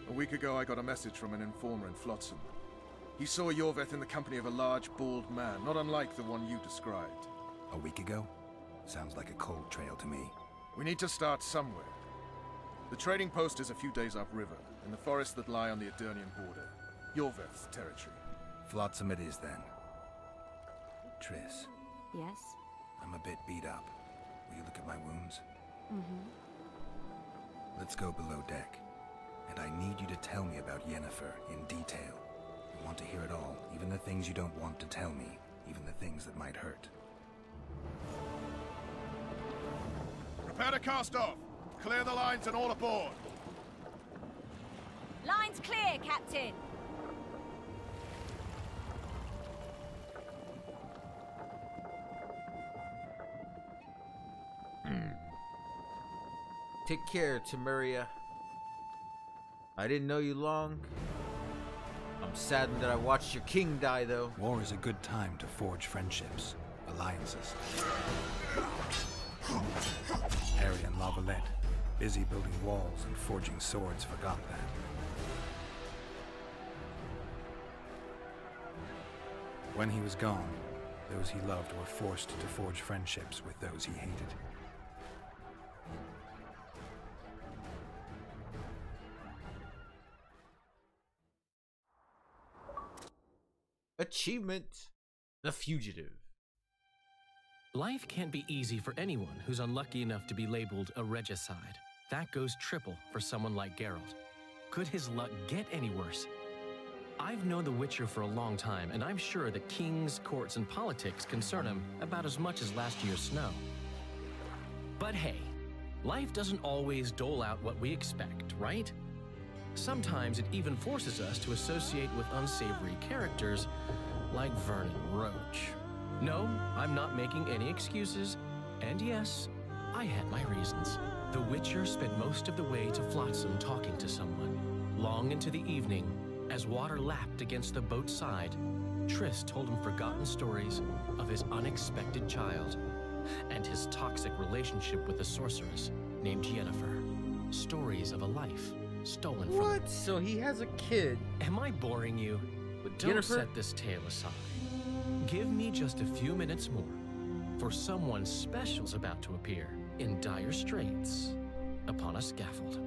A week ago, I got a message from an informer in Flotsam. He saw Yorveth in the company of a large, bald man, not unlike the one you described. A week ago? Sounds like a cold trail to me. We need to start somewhere. The trading post is a few days upriver, in the forests that lie on the Aedirnian border. Yorveth's territory. Flotsam it is, then. Triss. Yes? I'm a bit beat up. Will you look at my wounds? Mm-hmm. Let's go below deck. And I need you to tell me about Yennefer in detail. I want to hear it all, even the things you don't want to tell me, even the things that might hurt. Prepare to cast off! Clear the lines and all aboard! Lines clear, Captain! Take care, Temeria. I didn't know you long. I'm saddened that I watched your king die, though. War is a good time to forge friendships, alliances. Harry and Lavalette, busy building walls and forging swords, forgot that. When he was gone, those he loved were forced to forge friendships with those he hated. Achievement: The Fugitive. Life can't be easy for anyone who's unlucky enough to be labeled a regicide. That goes triple for someone like Geralt. Could his luck get any worse? I've known The Witcher for a long time, and I'm sure that kings, courts, and politics concern him about as much as last year's snow. But hey, life doesn't always dole out what we expect, right? Sometimes it even forces us to associate with unsavory characters like Vernon Roche. No, I'm not making any excuses, and yes, I had my reasons. The Witcher spent most of the way to Flotsam talking to someone. Long into the evening, as water lapped against the boat's side, Triss told him forgotten stories of his unexpected child and his toxic relationship with a sorceress named Yennefer. Stories of a life stolen from him. What? So he has a kid. Am I boring you? With Don't Yennefer? set this tale aside. Give me just a few minutes more, for someone special's about to appear in dire straits upon a scaffold.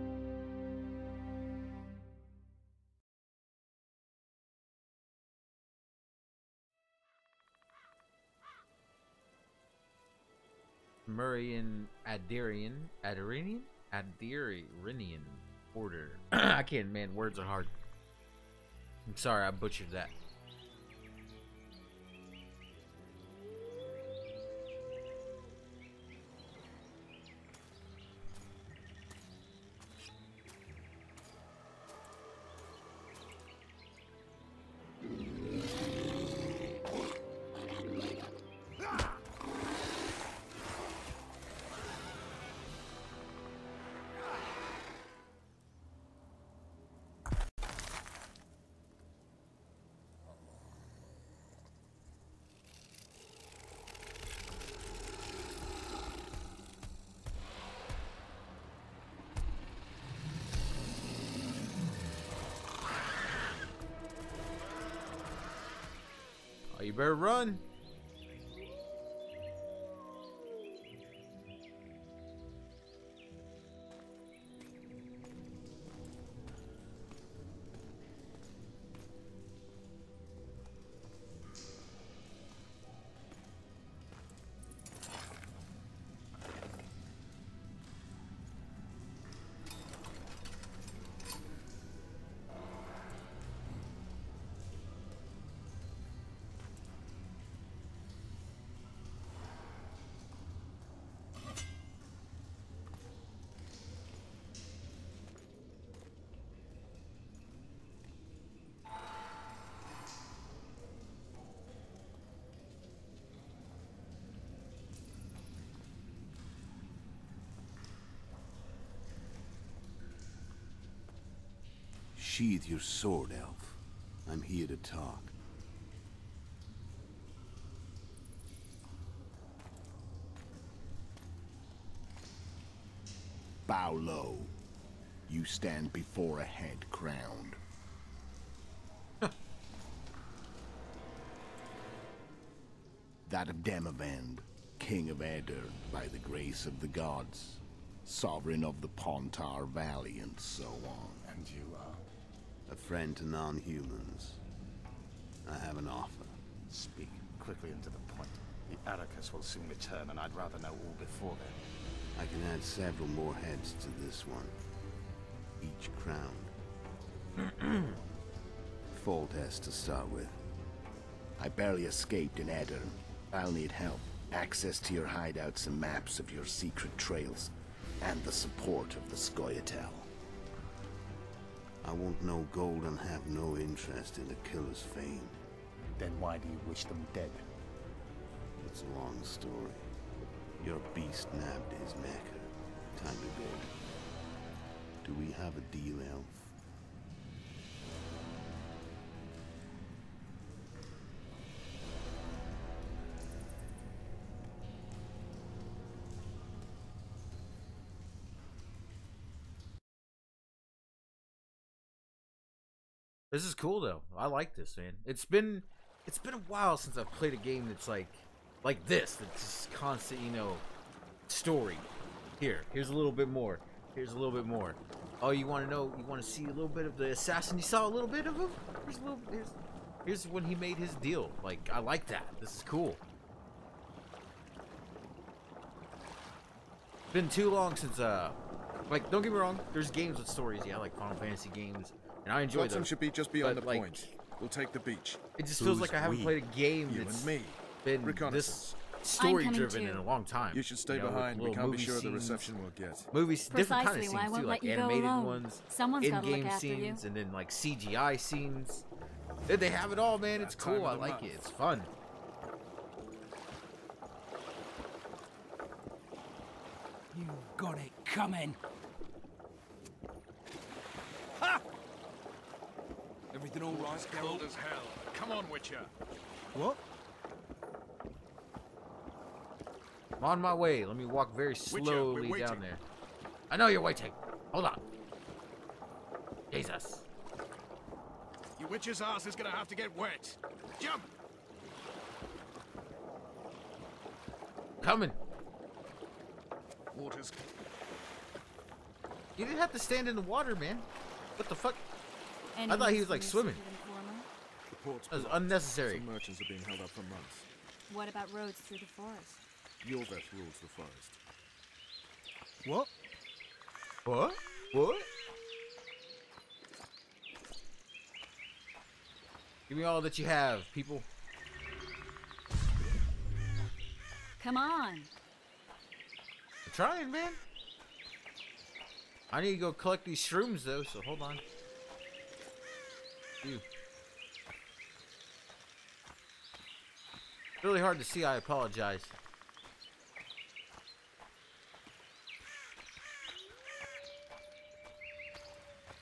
Murian Aedirnian order. I can't, man, words are hard. I'm sorry, I butchered that. You better run. Sheathe your sword, Elf. I'm here to talk. Bow low. You stand before a head crowned. That of Demavend, king of Edirn, by the grace of the gods, sovereign of the Pontar Valley, and so on. And you are? A friend to non-humans. I have an offer. Speak quickly and to the point. The Arrakis will soon return, and I'd rather know all before then. I can add several more heads to this one. Each crowned. Foltest to start with. I barely escaped in Edirn. I'll need help. Access to your hideouts and maps of your secret trails. And the support of the Scoia'tael. I want no gold and have no interest in the killer's fame. Then why do you wish them dead? It's a long story. Your beast nabbed his mecha. Time to go. Do we have a deal, Elf? This is cool though. I like this, man. It's been a while since I've played a game that's like this. That's just constant, you know, story. Here's a little bit more. Here's a little bit more. Oh, you want to know? You want to see a little bit of the assassin? You saw a little bit of him. Here's a little. Here's when he made his deal. Like, I like that. This is cool. Been too long since like, don't get me wrong. There's games with stories. Yeah, like Final Fantasy games. And I enjoy Lotham those. should be just beyond the like, point. We'll take the beach. It just feels like I haven't played a game You that's and me. been this story-driven in a long time. You should stay behind. We can't be sure of the reception we'll get. Movies, different kind of Precisely why I scenes won't too, let like you go animated alone. ones, Someone's gotta look in-game after you. scenes, and then like CGI scenes. They have it all, man. It's cool. I like it. It's fun. You've got it coming. Ha! Everything all right, Cold as hell. Come on, Witcher. What? I'm on my way. Let me walk very slowly down there. I know you're waiting. Hold on. Jesus. Your Witcher's ass is gonna have to get wet. Jump! Coming. Water's... You didn't have to stand in the water, man. What the fuck? Any I thought he news was like from swimming. your informer? The port's That was blocked. unnecessary. Some merchants are being held up for months. What about roads through the forest? Yorveth rules the forest. What? What? What? Give me all that you have, people. Come on. I'm trying, man. I need to go collect these shrooms, though, so hold on. You. Really hard to see, I apologize.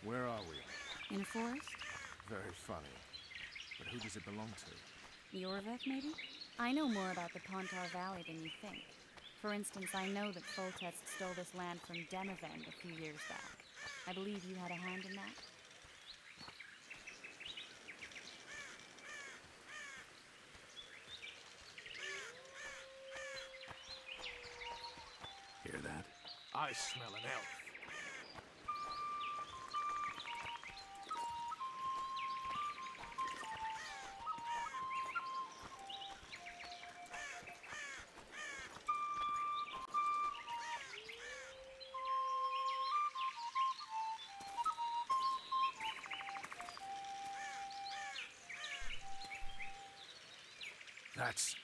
Where are we? In a forest? Very funny. But who does it belong to? Yorveth, maybe? I know more about the Pontar Valley than you think. For instance, I know that Foltest stole this land from Demavend a few years back. I believe you had a hand in that? Hear that? I smell an elf. That's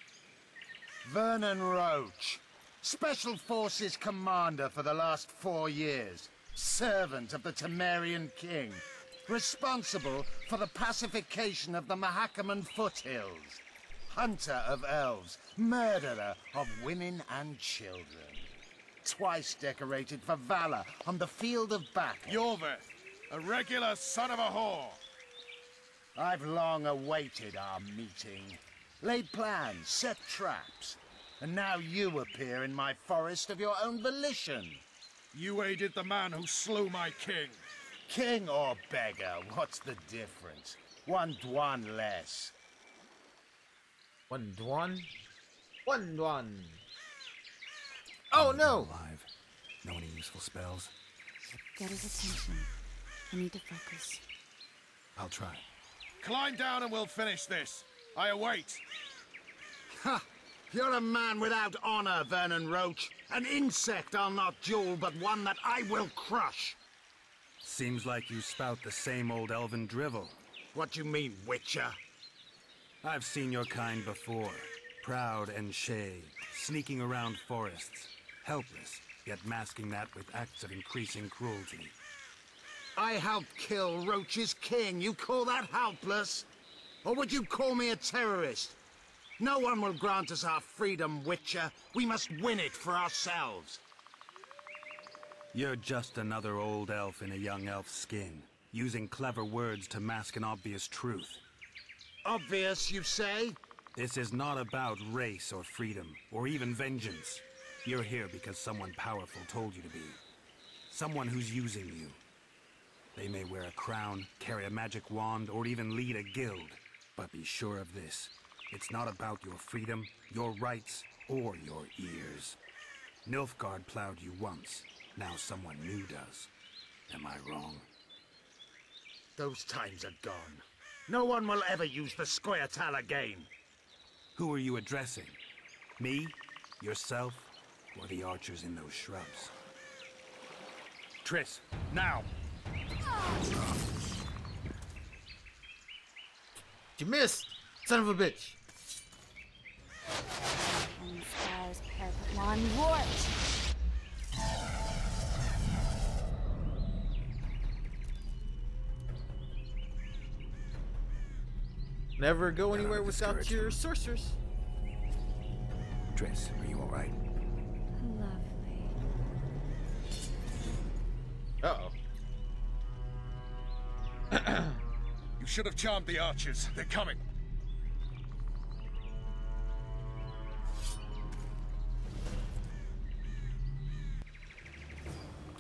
Vernon Roach, Special Forces Commander for the last 4 years, servant of the Temerian King, responsible for the pacification of the Mahakaman foothills, hunter of elves, murderer of women and children, twice decorated for valor on the field of battle. Yorveth, a regular son of a whore. I've long awaited our meeting. Laid plans, set traps, and now you appear in my forest of your own volition. You aided the man who slew my king. King or beggar, what's the difference? One Dwan less. One Dwan? One Dwan. Oh no! Alive. Know any useful spells? Get his attention. I need to focus. I'll try. Climb down and we'll finish this. I await. Ha! You're a man without honor, Vernon Roach. An insect I'll not duel, but one that I will crush. Seems like you spout the same old elven drivel. What you mean, Witcher? I've seen your kind before. Proud and shay, sneaking around forests. Helpless, yet masking that with acts of increasing cruelty. I helped kill Roach's king. You call that helpless? Or would you call me a terrorist? No one will grant us our freedom, Witcher. We must win it for ourselves. You're just another old elf in a young elf's skin, using clever words to mask an obvious truth. Obvious, you say? This is not about race or freedom, or even vengeance. You're here because someone powerful told you to be. Someone who's using you. They may wear a crown, carry a magic wand, or even lead a guild. But be sure of this. It's not about your freedom, your rights, or your ears. Nilfgaard plowed you once. Now someone new does. Am I wrong? Those times are gone. No one will ever use the Scoia'tael again. Who are you addressing? Me? Yourself? Or the archers in those shrubs? Triss, now! You missed! Son of a bitch! And stars Perpetlan Wart! Never go anywhere without your sorcerers. Triss, are you alright? Lovely. Uh-oh. You should have charmed the archers. They're coming.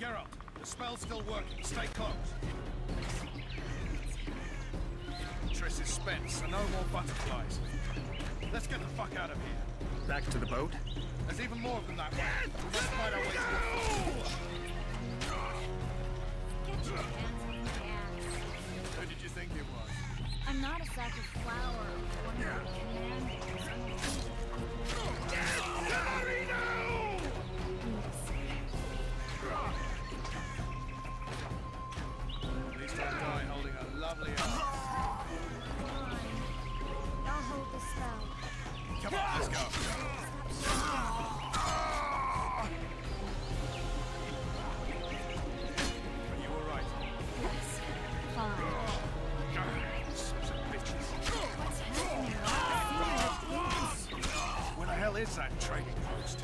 Geralt, the spell's still working. Stay close. Triss is spent, so no more butterflies. Let's get the fuck out of here. Back to the boat? There's even more of them that way. We must find our way to the... Get your hands off my ass. Who did you think it was? I'm not a sack of flour. One of your commanders. At least I'll die holding a lovely arm. I'll hold the spell. Come on, let's go. Are you alright? Yes. Fine. Sons of bitches. What's happening? I see it. Where the hell is that trading post?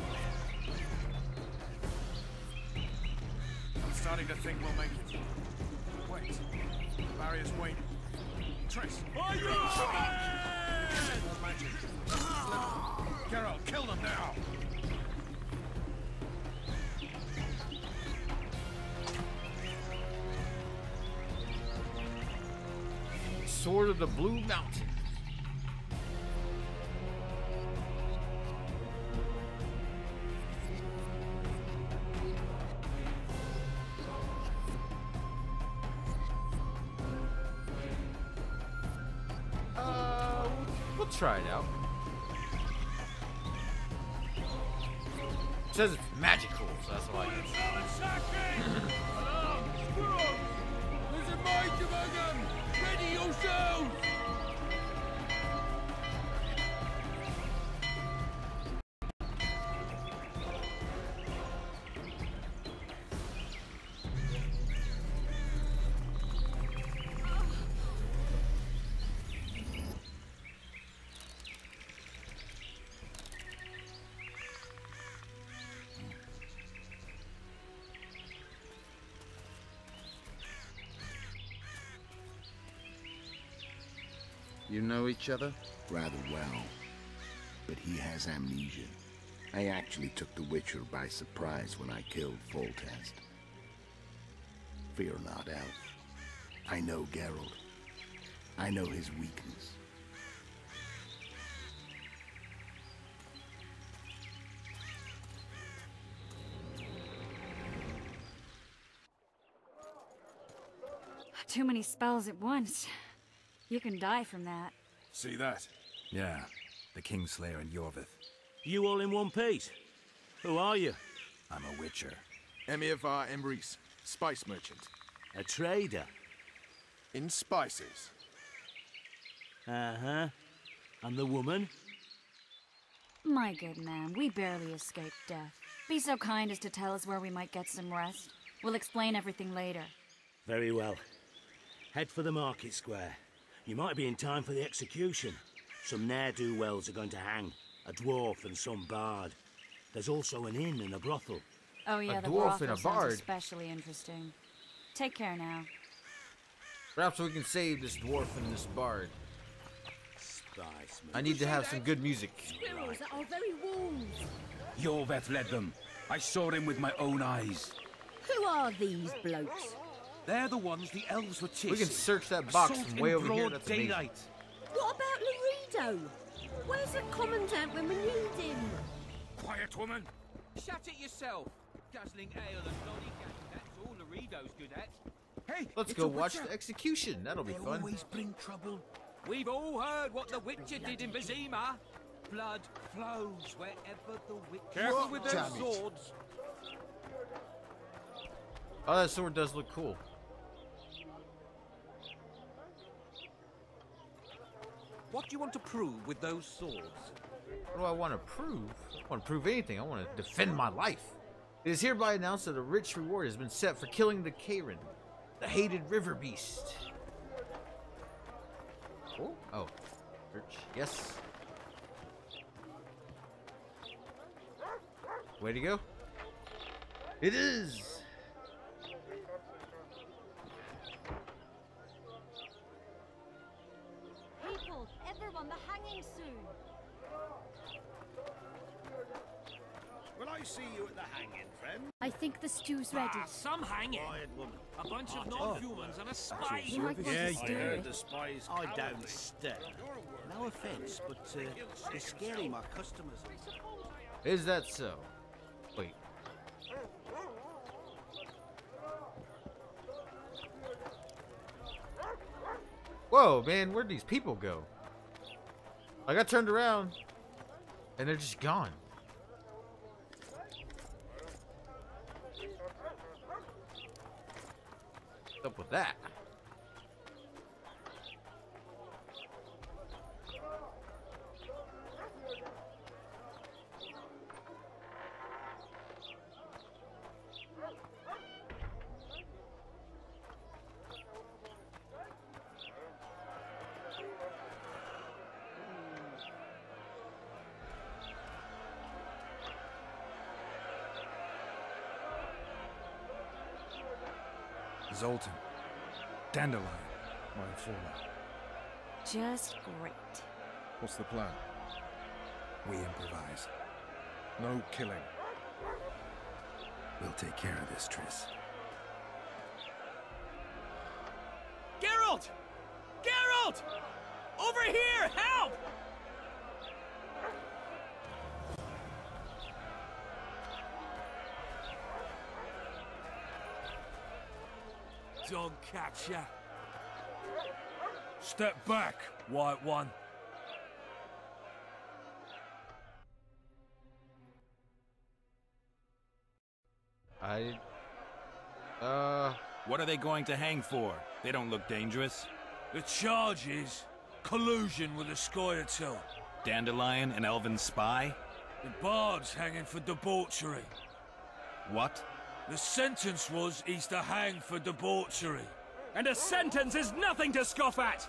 I'm starting to think we'll make it. Wait. The barrier's waiting. Triss! Are you no magic. Geralt, kill them now! Sword of the Blue Mountain. We'll try it out. It says it's magical, so that's why I use it. Ready yourselves! You know each other? Rather well. But he has amnesia. I actually took the Witcher by surprise when I killed Foltest. Fear not, Elf. I know Geralt. I know his weakness. Too many spells at once. You can die from that. See that? Yeah, the Kingslayer and Yorvith. You all in one piece? Who are you? I'm a Witcher. Emir var Emrys, spice merchant. A trader? In spices. Uh-huh. And the woman? My good man, we barely escaped death. Be so kind as to tell us where we might get some rest. We'll explain everything later. Very well. Head for the market square. You might be in time for the execution. Some ne'er-do-wells are going to hang. A dwarf and some bard. There's also an inn and a brothel. Oh yeah, the dwarf and brothel a sounds bard. especially interesting. Take care now. Perhaps we can save this dwarf and this bard. Spice. I need to have some good music. Squirrels at our very walls. Yorveth led them. I saw him with my own eyes. Who are these blokes? They're the ones the elves were chasing. We can search that box Assault from way in over here. broad That's amazing. daylight. What about Laredo? Where's the commandant when we need him? Quiet, woman. Shut it yourself. Guzzling ale and lollygagging, that's all Laredo's good at. Hey, Let's it's go a watch Witcher. the execution. That'll be They fun. always bring trouble. We've all heard what the Witcher did in Vizima. Blood flows wherever the Witcher... Careful with those Damn it. swords. Oh, that sword does look cool. What do you want to prove with those swords? What do I want to prove? I don't want to prove anything. I want to defend my life. It is hereby announced that a rich reward has been set for killing the Karen, the hated river beast. Oh, search. Yes. Way to go. It is. People, everyone, the hanging soon. Will I see you at the hanging, friend? I think the stew's ready. Some hanging. Quiet, woman. A bunch of non-humans and a spy. You might want to I steer heard it. the spies. I cowardly. don't stare. No offence, but they're scaring my customers. Is that so? Wait. Whoa, man, where'd these people go? I got turned around, and they're just gone. What's up with that? Zoltan. Dandelion, my informer. Just great. What's the plan? We improvise. No killing. We'll take care of this, Triss. Geralt! Geralt! Over here! Help! Dog catcher. Step back, White One. What are they going to hang for? They don't look dangerous. The charge is collusion with the Scoia'tael. Dandelion, an elven spy? The bard's hanging for debauchery. What? The sentence was he's to hang for debauchery. And a sentence is nothing to scoff at!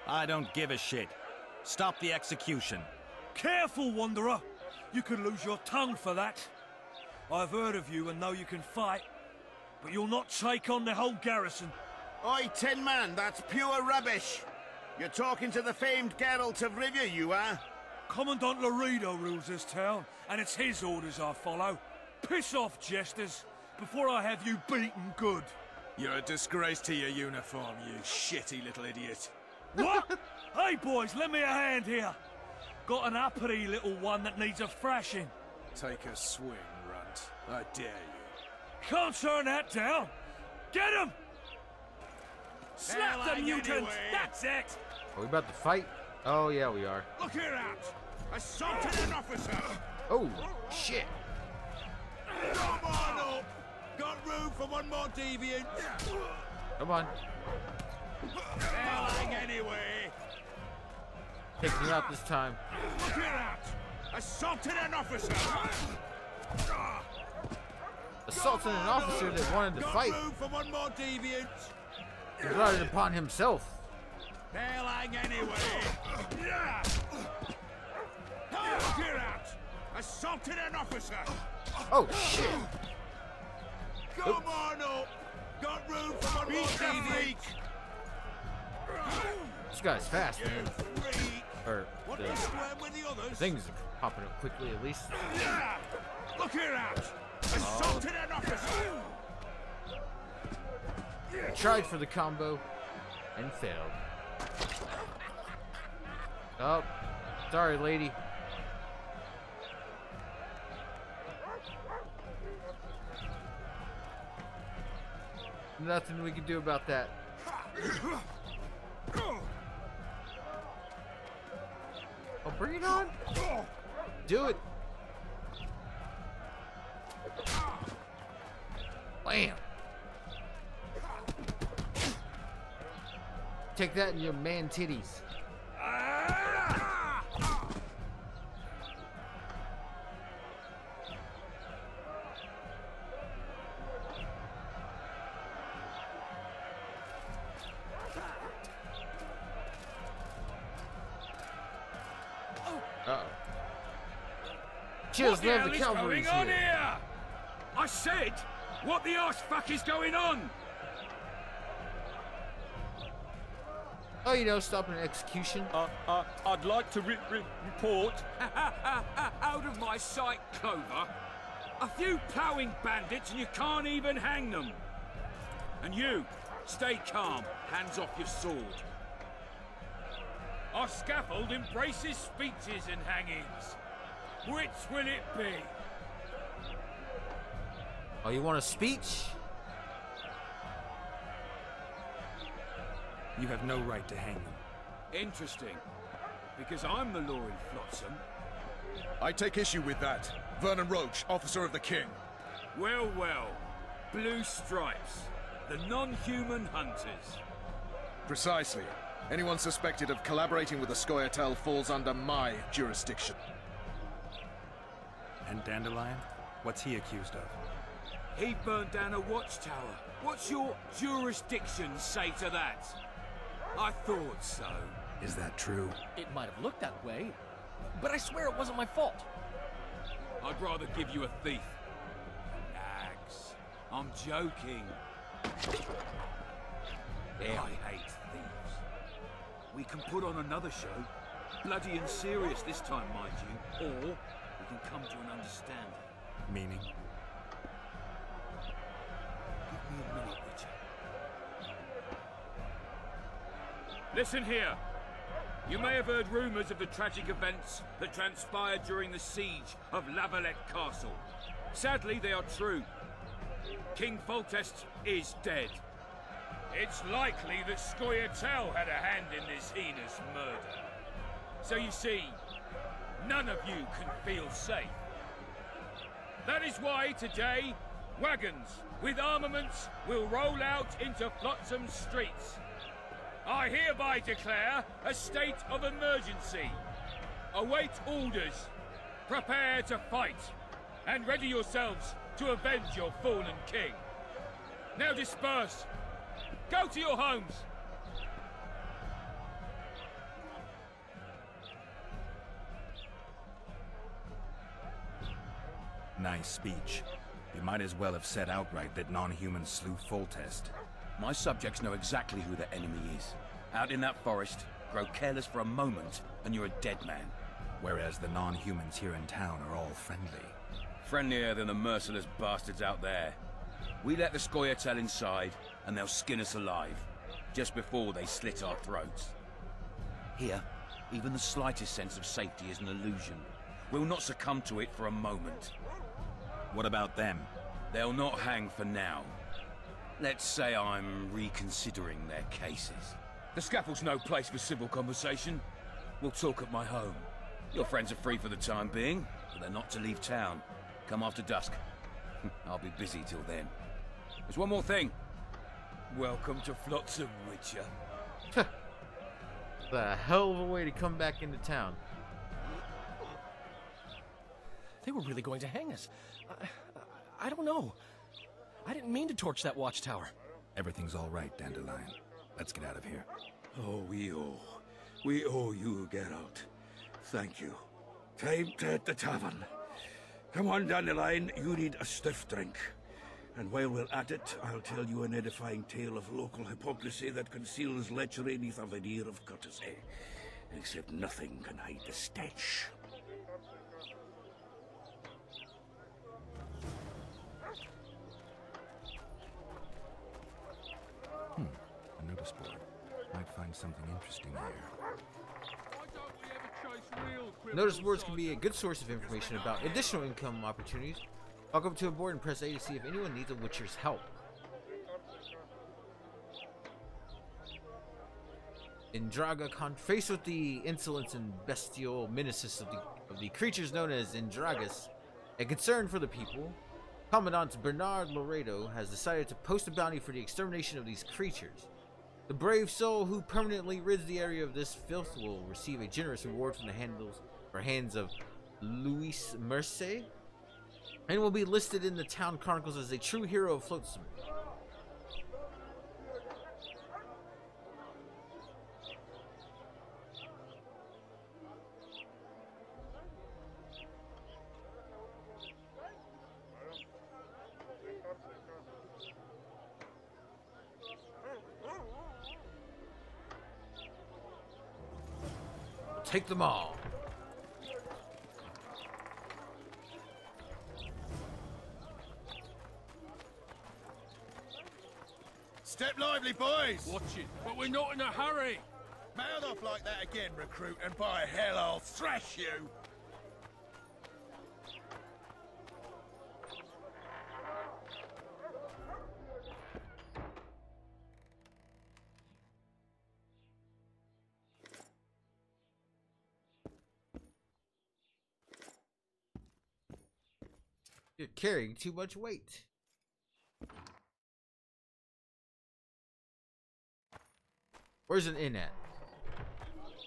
I don't give a shit. Stop the execution. Careful, Wanderer! You could lose your tongue for that. I've heard of you and know you can fight, but you'll not take on the whole garrison. Oi, Tin Man, that's pure rubbish. You're talking to the famed Geralt of Rivia, you are? Commandant Laredo rules this town, and it's his orders I follow. Piss off, jesters, before I have you beaten good. You're a disgrace to your uniform, you shitty little idiot. What? Hey, boys, lend me a hand here. Got an uppity little one that needs a thrashing. Take a swing, runt. I dare you. Can't turn that down. Get him! Slap the mutant! Anyway. That's it! Are we about to fight? Oh, yeah, we are. Look here out! Assaulted an officer! Oh, shit. Come on up! Got room for one more deviant? Come on. They'll hang anyway! Take me out this time. Look here out! Assaulted an officer! Assaulted an officer that wanted to fight. Got room for one more deviant? He brought it upon himself. They'll hang anyway! Look here out! Assaulted an officer! Oh, shit! Come on up! Got room for one more deviant? This guy's fast, man. Or What the to swim with the others? things are popping up quickly, at least. Look here out! Assaulted an officer! I tried for the combo and failed. Oh, sorry, lady. Nothing we can do about that. Oh, bring it on. Do it. Bam. Take that in your man titties. Uh-oh. Cheers, love the cavalry's going on here. here? I said, what the arse fuck is going on? Oh, you know, stopping an execution. I'd like to report. Out of my sight, Clover. A few ploughing bandits and you can't even hang them. And you, stay calm, hands off your sword. Our scaffold embraces speeches and hangings. Which will it be? Oh, you want a speech? You have no right to hang them. Interesting. Because I'm the law in Flotsam. I take issue with that. Vernon Roach, officer of the king. Well, well. Blue Stripes. The non-human hunters. Precisely. Anyone suspected of collaborating with the Scoia'tael falls under my jurisdiction. And Dandelion? What's he accused of? He burned down a watchtower. What's your jurisdiction say to that? I thought so. Is that true? It might have looked that way, but I swear it wasn't my fault. I'd rather give you a thief. Relax. I'm joking. Damn. I hate thieves. We can put on another show. Bloody and serious this time, mind you. Or we can come to an understanding. Meaning? Give me a minute, Richard. Listen here. You may have heard rumors of the tragic events that transpired during the siege of La Valette Castle. Sadly, they are true. King Foltest is dead. It's likely that Scoia'tael had a hand in this heinous murder. So you see, none of you can feel safe. That is why today, wagons with armaments will roll out into Flotsam's streets. I hereby declare a state of emergency. Await orders. Prepare to fight. And ready yourselves to avenge your fallen king. Now disperse. Go to your homes. Nice speech. You might as well have said outright that non-humans slew Foltest. My subjects know exactly who their enemy is. Out in that forest, grow careless for a moment, and you're a dead man. Whereas the non-humans here in town are all friendly. Friendlier than the merciless bastards out there. We let the Scoia'tael inside, and they'll skin us alive, just before they slit our throats. Here, even the slightest sense of safety is an illusion. We'll not succumb to it for a moment. What about them? They'll not hang for now. Let's say I'm reconsidering their cases. The scaffold's no place for civil conversation. We'll talk at my home. Your friends are free for the time being, but they're not to leave town. Come after dusk. I'll be busy till then. There's one more thing. Welcome to Flotsam, Witcher. The hell of a way to come back into town. They were really going to hang us. I don't know. I didn't mean to torch that watchtower. Everything's all right, Dandelion. Let's get out of here. Oh, we owe you, Geralt. Thank you. Time to hit the tavern. Come on, Dandelion, you need a stiff drink. And while we're at it, I'll tell you an edifying tale of local hypocrisy that conceals lechery neath a veneer of courtesy. Except nothing can hide the stench. A notice board. Might find something interesting here. Notice boards can be a good source of information about additional income opportunities. Walk up to a board and press A to see if anyone needs a Witcher's help. In Draga, faced with the insolence and bestial menaces of the creatures known as Indragus, and concerned for the people, Commandant Bernard Loredo has decided to post a bounty for the extermination of these creatures. The brave soul who permanently rids the area of this filth will receive a generous reward from the hands of Luis Merce, and will be listed in the town chronicles as a true hero of Flotsam. Take them all. Step lively, boys! Watch it, but we're not in a hurry! Mouth off like that again, recruit, and by hell, I'll thrash you! You're carrying too much weight. Where's an inn at?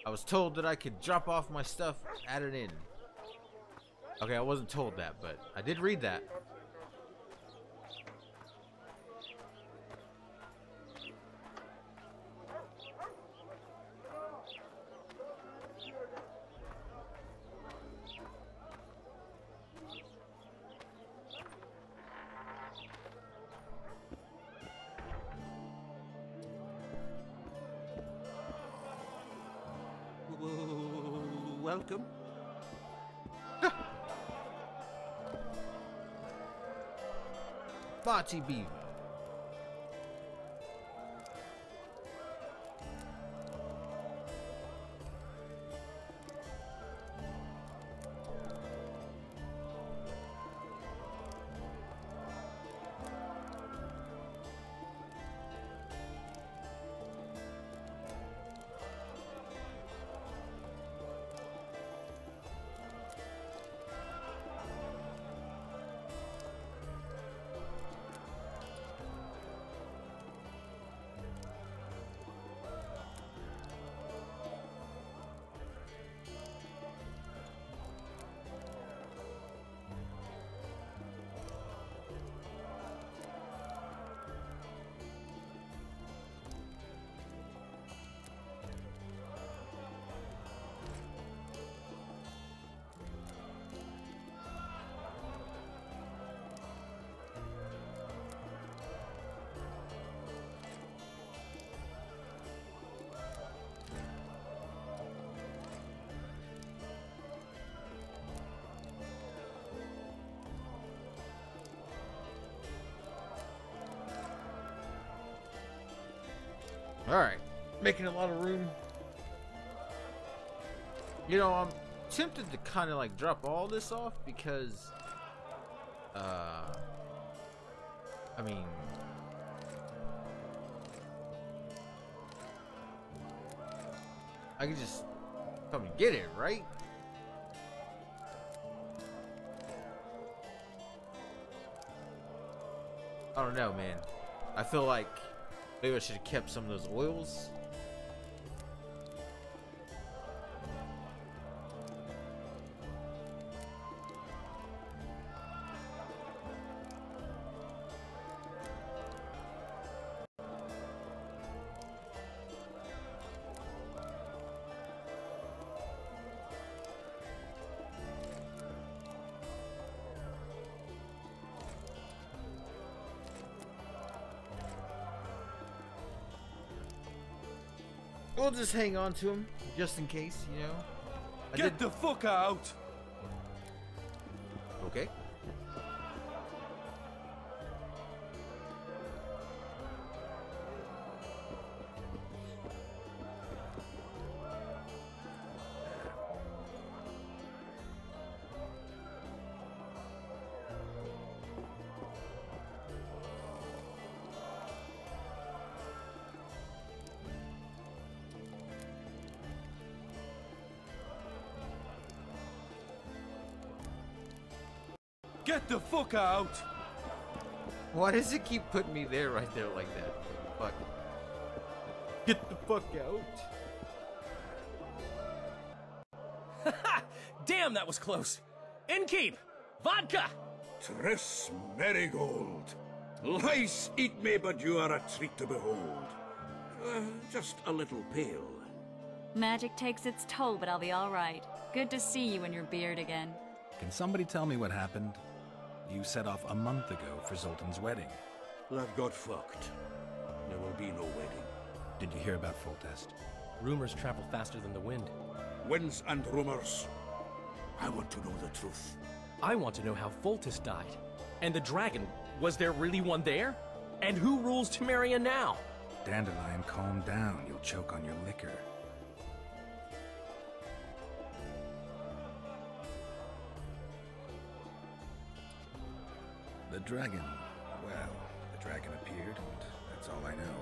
I was told that I could drop off my stuff at an inn. Okay, I wasn't told that, but I did read that. Welcome. Marty Beaver. Alright. Making a lot of room. You know, I'm tempted to kind of like drop all this off because, I mean, I can just come and get it, right? I don't know, man. I feel like maybe I should have kept some of those oils. We'll just hang on to him, just in case, you know. Get the fuck out! Okay. Get the fuck out! Why does it keep putting me there, right there, like that? Fuck. Get the fuck out. Damn, that was close. Innkeep! Vodka! Triss Marigold. Lice eat me, but you are a treat to behold. Just a little pale. Magic takes its toll, but I'll be all right. Good to see you and your beard again. Can somebody tell me what happened? You set off a month ago for Zoltan's wedding. Lad got fucked. There will be no wedding. Did you hear about Foltest? Rumors travel faster than the wind. Winds and rumors. I want to know the truth. I want to know how Foltest died. And the dragon, was there really one there? And who rules Temeria now? Dandelion, calm down. You'll choke on your liquor. The dragon. Well, the dragon appeared, and that's all I know.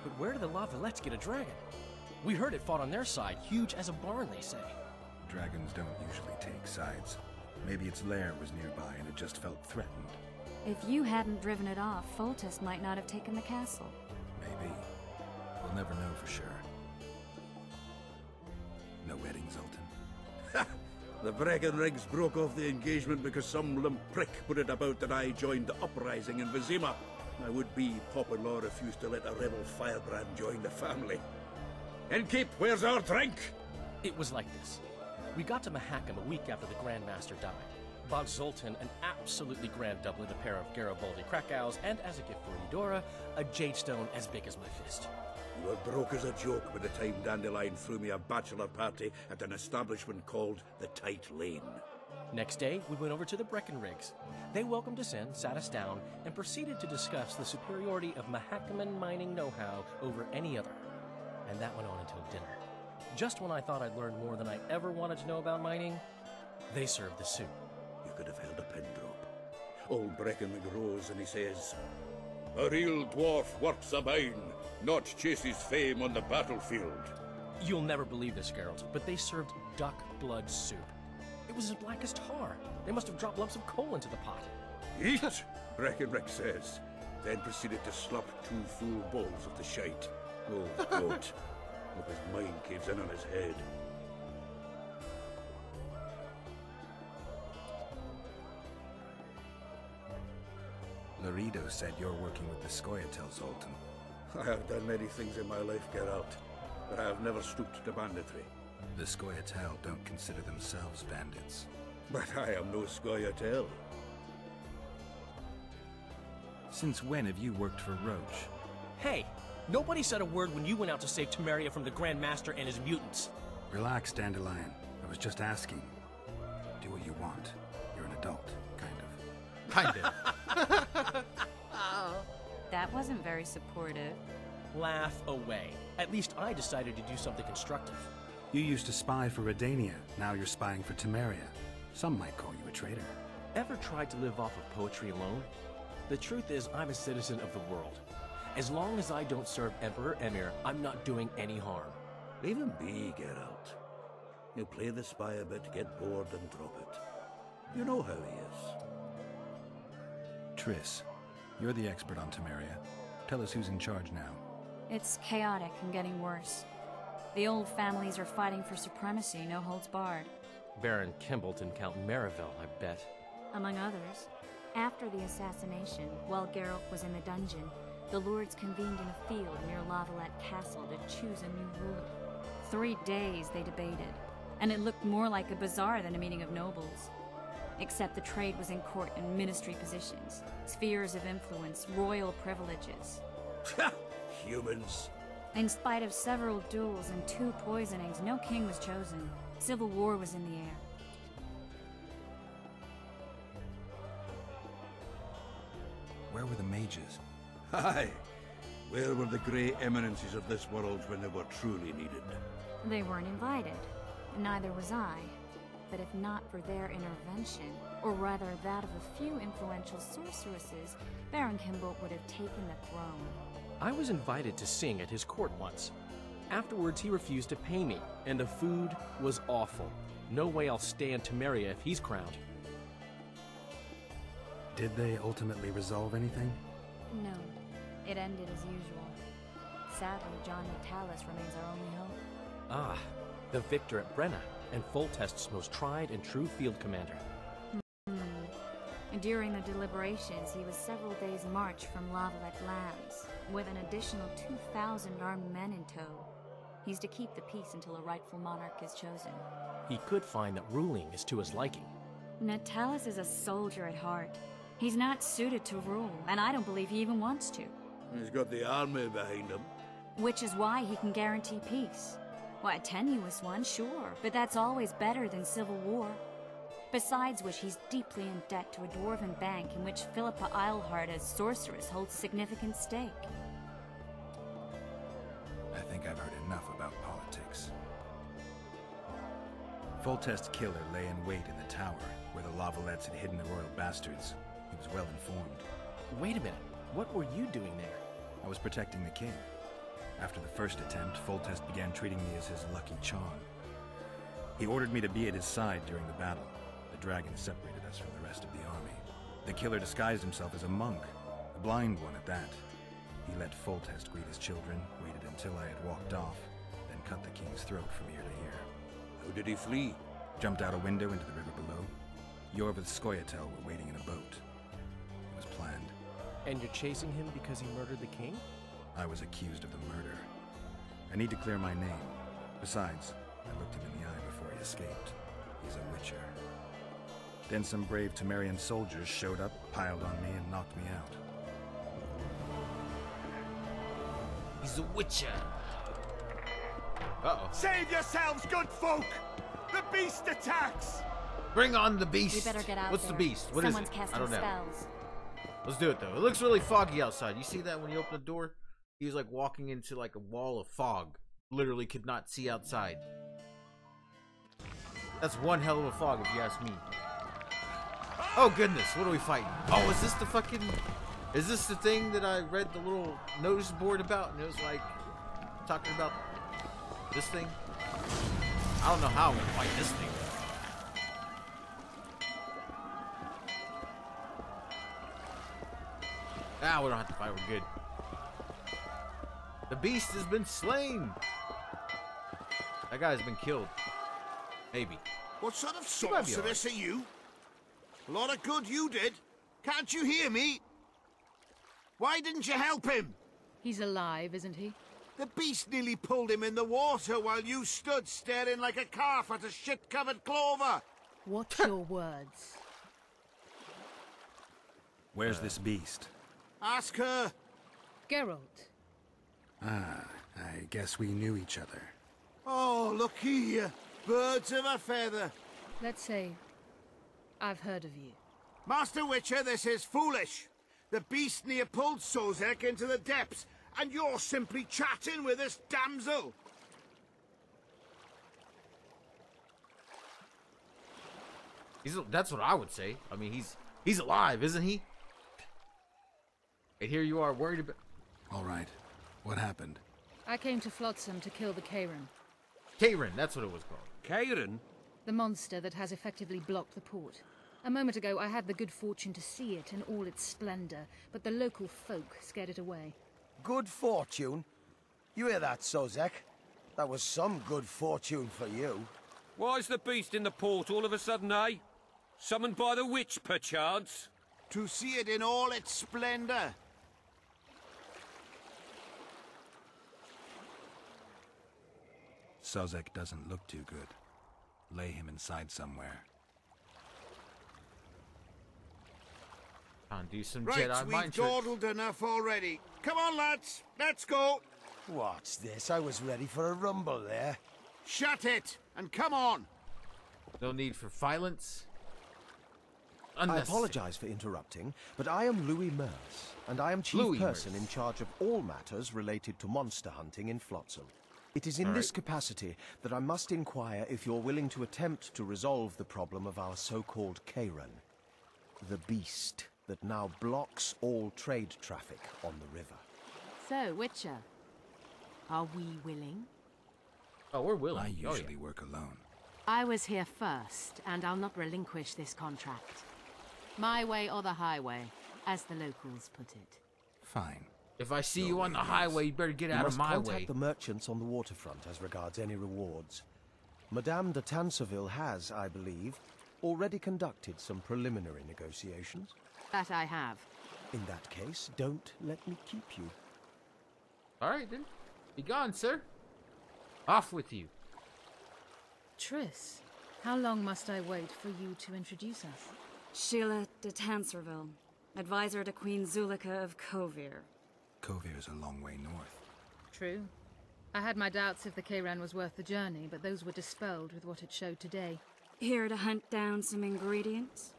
But where did the Lavalettes get a dragon? We heard it fought on their side, huge as a barn, they say. Dragons don't usually take sides. Maybe its lair was nearby and it just felt threatened. If you hadn't driven it off, Foltest might not have taken the castle. Maybe. We'll never know for sure. No wedding, Zoltan. The Breckenrigs broke off the engagement because some limp prick put it about that I joined the uprising in Vizima. My would-be Popper-in-law refused to let a rebel firebrand join the family. Innkeep, where's our drink? It was like this. We got to Mahakam a week after the Grand Master died. Bought Zoltan an absolutely grand doublet, a pair of Garibaldi Krakows, and as a gift for Eudora, a jade stone as big as my fist. You were broke as a joke by the time Dandelion threw me a bachelor party at an establishment called the Tight Lane. Next day, we went over to the Breckenrigs. They welcomed us in, sat us down, and proceeded to discuss the superiority of Mahakaman mining know-how over any other. And that went on until dinner. Just when I thought I'd learned more than I ever wanted to know about mining, they served the soup. You could have held a pin drop. Old Breckenrig rose and he says, "A real dwarf works a mine, not chases fame on the battlefield." You'll never believe this, Geralt, but they served duck blood soup. It was as black as tar. They must have dropped lumps of coal into the pot. Eat, Breckenrig says, then proceeded to slop 2 full bowls of the shite. Oh, God. Hope his mind caves in on his head. Laredo said you're working with the Scoia'tael, Zoltan. I have done many things in my life, Geralt, but I have never stooped to banditry. The Scoia'tael don't consider themselves bandits. But I am no Scoia'tael. Since when have you worked for Roche? Hey, nobody said a word when you went out to save Temeria from the Grand Master and his mutants. Relax, Dandelion. I was just asking. Do what you want. You're an adult, kind of. Kind of. That wasn't very supportive. laugh away. At least I decided to do something constructive. You used to spy for Redania. Now you're spying for Temeria. Some might call you a traitor. Ever tried to live off of poetry alone? The truth is, I'm a citizen of the world. As long as I don't serve Emperor Emir, I'm not doing any harm. Leave him be, Geralt. He'll play the spy a bit, get bored, and drop it. You know how he is. Triss, you're the expert on Temeria. Tell us who's in charge now. It's chaotic and getting worse. The old families are fighting for supremacy, no holds barred. Baron Kimbolt and Count Marivel, I bet. Among others. After the assassination, while Geralt was in the dungeon, the lords convened in a field near Lavalette Castle to choose a new ruler. 3 days they debated, and it looked more like a bazaar than a meeting of nobles. Except the trade was in court and ministry positions, spheres of influence, royal privileges. Humans. In spite of several duels and 2 poisonings, no king was chosen. Civil war was in the air. Where were the mages? Aye. Where were the grey eminences of this world when they were truly needed? They weren't invited. Neither was I. But if not for their intervention, or rather that of a few influential sorceresses, Baron Kimbolt would have taken the throne. I was invited to sing at his court once. Afterwards, he refused to pay me, and the food was awful. No way I'll stay in Temeria if he's crowned. Did they ultimately resolve anything? No. It ended as usual. Sadly, John Natalis remains our only hope. Ah, the victor at Brenna, and Foltest's most tried and true field commander. During the deliberations, he was several days' march from Lavalette lands, with an additional 2,000 armed men in tow. He's to keep the peace until a rightful monarch is chosen. He could find that ruling is to his liking. Natalis is a soldier at heart. He's not suited to rule, and I don't believe he even wants to. He's got the army behind him. Which is why he can guarantee peace. Why, a tenuous one, sure, but that's always better than civil war. Besides which, he's deeply in debt to a dwarven bank in which Philippa Eilhart as sorceress holds significant stake. I think I've heard enough about politics. Foltest's killer lay in wait in the tower, where the Lavalettes had hidden the royal bastards. He was well informed. Wait a minute. What were you doing there? I was protecting the king. After the first attempt, Foltest began treating me as his lucky charm. He ordered me to be at his side during the battle. The dragon separated us from the rest of the army. The killer disguised himself as a monk, a blind one at that. He let Foltest greet his children, waited until I had walked off, then cut the king's throat from ear to ear. How did he flee? Jumped out a window into the river below. Yorva and Scoia'tael were waiting in a boat. It was planned. And you're chasing him because he murdered the king? I was accused of the murder. I need to clear my name. Besides, I looked him in the eye before he escaped. He's a witcher. Then some brave Temerian soldiers showed up, piled on me, and knocked me out. He's a witcher. Uh-oh. Save yourselves, good folk! The beast attacks! Bring on the beast! We better get out What's there. the beast? What Someone's is it? casting I don't know. spells. Let's do it, though. It looks really foggy outside. You see that when you open the door? He was like walking into like a wall of fog. Literally could not see outside. That's one hell of a fog if you ask me. Oh goodness, what are we fighting? Oh, is this the fucking... Is this the thing that I read the little notice board about? And it was like... Talking about this thing? I don't know how I'm gonna fight this thing. Ah, we don't have to fight, we're good. The beast has been slain! That guy's been killed. Maybe. What sort of sorceress are you? A lot of good you did. Can't you hear me? Why didn't you help him? He's alive, isn't he? The beast nearly pulled him in the water while you stood staring like a calf at a shit-covered clover. Watch your words. Where's this beast? Ask her. Geralt. Ah, I guess we knew each other. Oh, look here. Birds of a feather. Let's say I've heard of you. Master Witcher, this is foolish. The beast near pulled Sozek into the depths, And you're simply chatting with this damsel. That's what I would say. I mean, he's alive, isn't he? And here you are worried about... All right. What happened? I came to Flotsam to kill the Kairan. Kairan, that's what it was called. Kairan? The monster that has effectively blocked the port. A moment ago, I had the good fortune to see it in all its splendor, but the local folk scared it away. Good fortune? You hear that, Sozek? That was some good fortune for you. Why's the beast in the port all of a sudden, eh? Summoned by the witch, perchance? To see it in all its splendor. Sozek doesn't look too good. Lay him inside somewhere. Can't do some right, Jedi we've mind tricks. dawdled enough already. Come on, lads, let's go. What's this? I was ready for a rumble there. Shut it, and come on. No need for violence. I apologize for interrupting, but I am Louis Merce, and I am chief person in charge of all matters related to monster hunting in Flotsam. It is in this capacity that I must inquire if you're willing to attempt to resolve the problem of our so-called Kairan, the beast that now blocks all trade traffic on the river. So, Witcher, are we willing? Oh, we're willing. I usually work alone. I was here first, and I'll not relinquish this contract. My way or the highway, as the locals put it. Fine. If I see you on the highway, you better get out of my You must contact way. the merchants on the waterfront as regards any rewards. Madame de Tanseville has, I believe, already conducted some preliminary negotiations. That I have. In that case, don't let me keep you. All right, then. Be gone, sir. Off with you. Triss, how long must I wait for you to introduce us? Sheila de Tanserville, advisor to Queen Zulika of Kovir. Kovir's a long way north. True. I had my doubts if the Kairan was worth the journey, but those were dispelled with what it showed today. Here to hunt down some ingredients?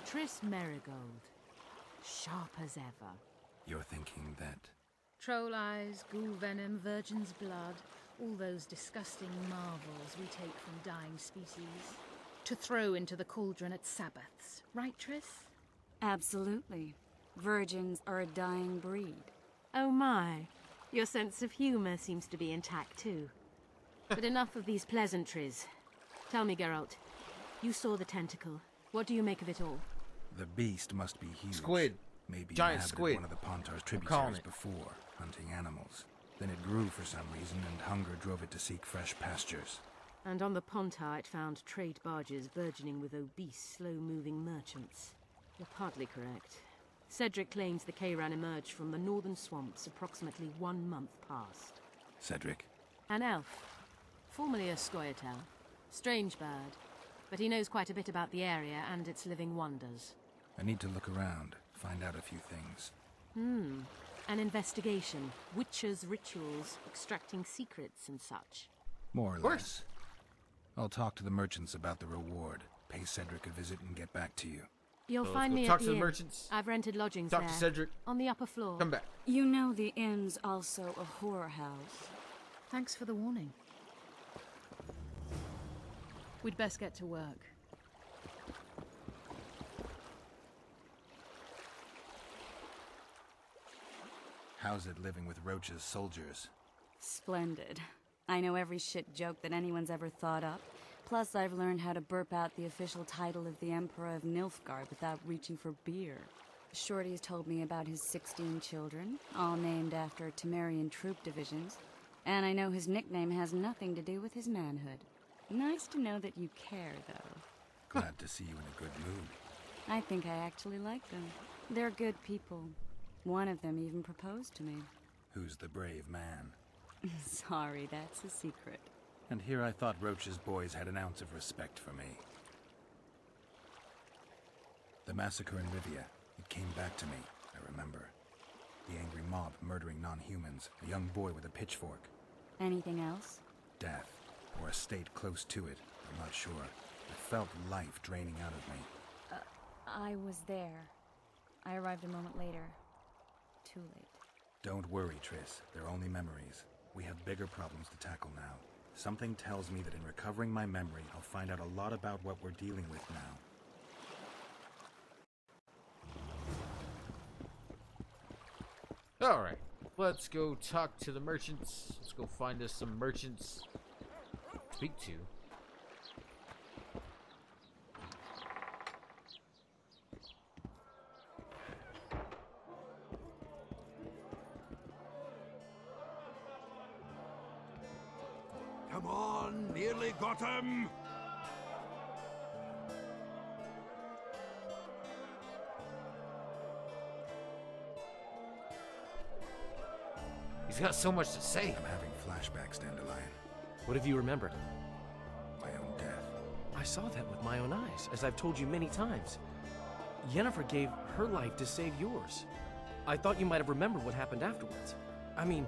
Triss Merigold. Sharp as ever. You're thinking that... Troll eyes, ghoul venom, virgin's blood, all those disgusting marvels we take from dying species. To throw into the cauldron at Sabbaths. Right, Triss? Absolutely. Virgins are a dying breed. Oh my. Your sense of humor seems to be intact too. But enough of these pleasantries. Tell me, Geralt. You saw the tentacle. What do you make of it all? The beast must be huge. Squid. Maybe Giant inhabited squid. one of the Pontar's calling tributaries it. before, hunting animals. Then it grew for some reason, and hunger drove it to seek fresh pastures. And on the Pontar it found trade barges burgeoning with obese, slow-moving merchants. You're partly correct. Cedric claims the Kairan emerged from the northern swamps approximately 1 month past. Cedric? An elf. Formerly a Scoia'tael. Strange bird. But he knows quite a bit about the area and its living wonders. I need to look around, find out a few things. An investigation. Witches' rituals, extracting secrets and such. More or less. I'll talk to the merchants about the reward, pay Cedric a visit, and get back to you. You'll So find let's go me talk at to the the inn. merchants. I've rented lodgings Talk there. to Cedric. On the upper floor. Come back. You know the inn's also a horror house. Thanks for the warning. We'd best get to work. How's it living with Roach's soldiers? Splendid. I know every shit joke that anyone's ever thought up. Plus, I've learned how to burp out the official title of the Emperor of Nilfgaard without reaching for beer. Shorty's told me about his 16 children, all named after Temerian troop divisions. And I know his nickname has nothing to do with his manhood. Nice to know that you care, though. Glad to see you in a good mood. I think I actually like them. They're good people. One of them even proposed to me. Who's the brave man? Sorry, that's a secret. And here I thought Roach's boys had an ounce of respect for me. The massacre in Rivia, it came back to me, I remember. The angry mob murdering non-humans, a young boy with a pitchfork. Anything else? Death, or a state close to it, I'm not sure. I felt life draining out of me. I was there. I arrived a moment later. Too late. Don't worry, Triss. They're only memories. We have bigger problems to tackle now. Something tells me that in recovering my memory, I'll find out a lot about what we're dealing with now. Alright, let's go talk to the merchants. Let's go find us some merchants to speak to. Come on, nearly got him! He's got so much to say. I'm having flashbacks, Dandelion. What have you remembered? My own death. I saw that with my own eyes, as I've told you many times. Yennefer gave her life to save yours. I thought you might have remembered what happened afterwards. I mean,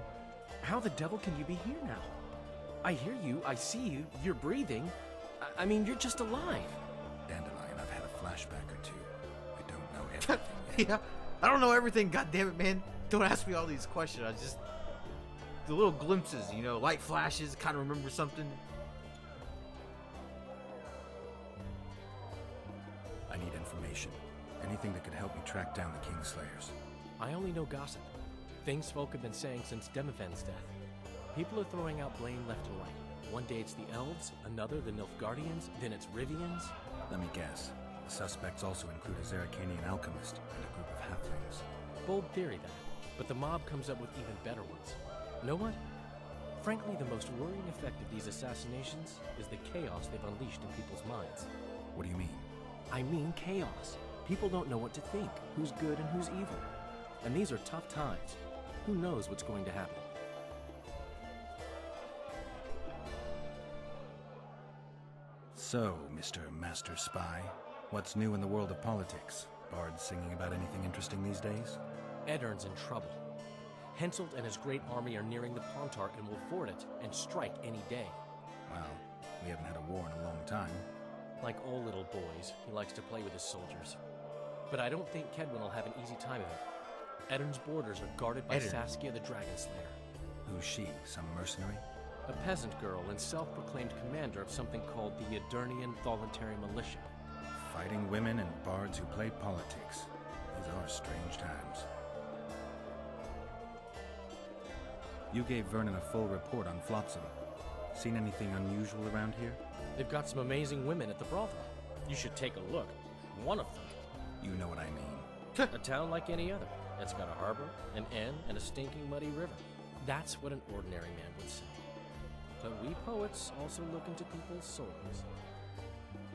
how the devil can you be here now? I hear you, I see you, you're breathing. I mean, you're just alive. Dandelion, I've had a flashback or two. I don't know everything yet. Yeah, I don't know everything, goddammit, man. Don't ask me all these questions. I just... the little glimpses, you know, light flashes, kind of remember something. I need information. Anything that could help me track down the Kingslayers. I only know gossip. Things folk have been saying since Demavend's death. People are throwing out blame left and right. One day it's the elves, another the Nilfgaardians, then it's Rivians. Let me guess. The suspects also include a Zerrikanian alchemist and a group of halflings. Bold theory, that. But the mob comes up with even better ones. Know what? Frankly, the most worrying effect of these assassinations is the chaos they've unleashed in people's minds. What do you mean? I mean chaos. People don't know what to think, who's good and who's evil. And these are tough times. Who knows what's going to happen? So, Mr. Master Spy, what's new in the world of politics? Bards singing about anything interesting these days? Eddern's in trouble. Henselt and his great army are nearing the Pontarch and will ford it and strike any day. Well, we haven't had a war in a long time. Like all little boys, he likes to play with his soldiers. But I don't think Kedwin will have an easy time of it. Eddern's borders are guarded by Saskia the Dragon Slayer. Who's she? Some mercenary? A peasant girl and self-proclaimed commander of something called the Aedirnian Voluntary Militia. Fighting women and bards who play politics. These are strange times. You gave Vernon a full report on Flotsam. Seen anything unusual around here? They've got some amazing women at the brothel. You should take a look. One of them. You know what I mean. A town like any other. It's got a harbor, an inn, and a stinking muddy river. That's what an ordinary man would say. But we poets also look into people's souls.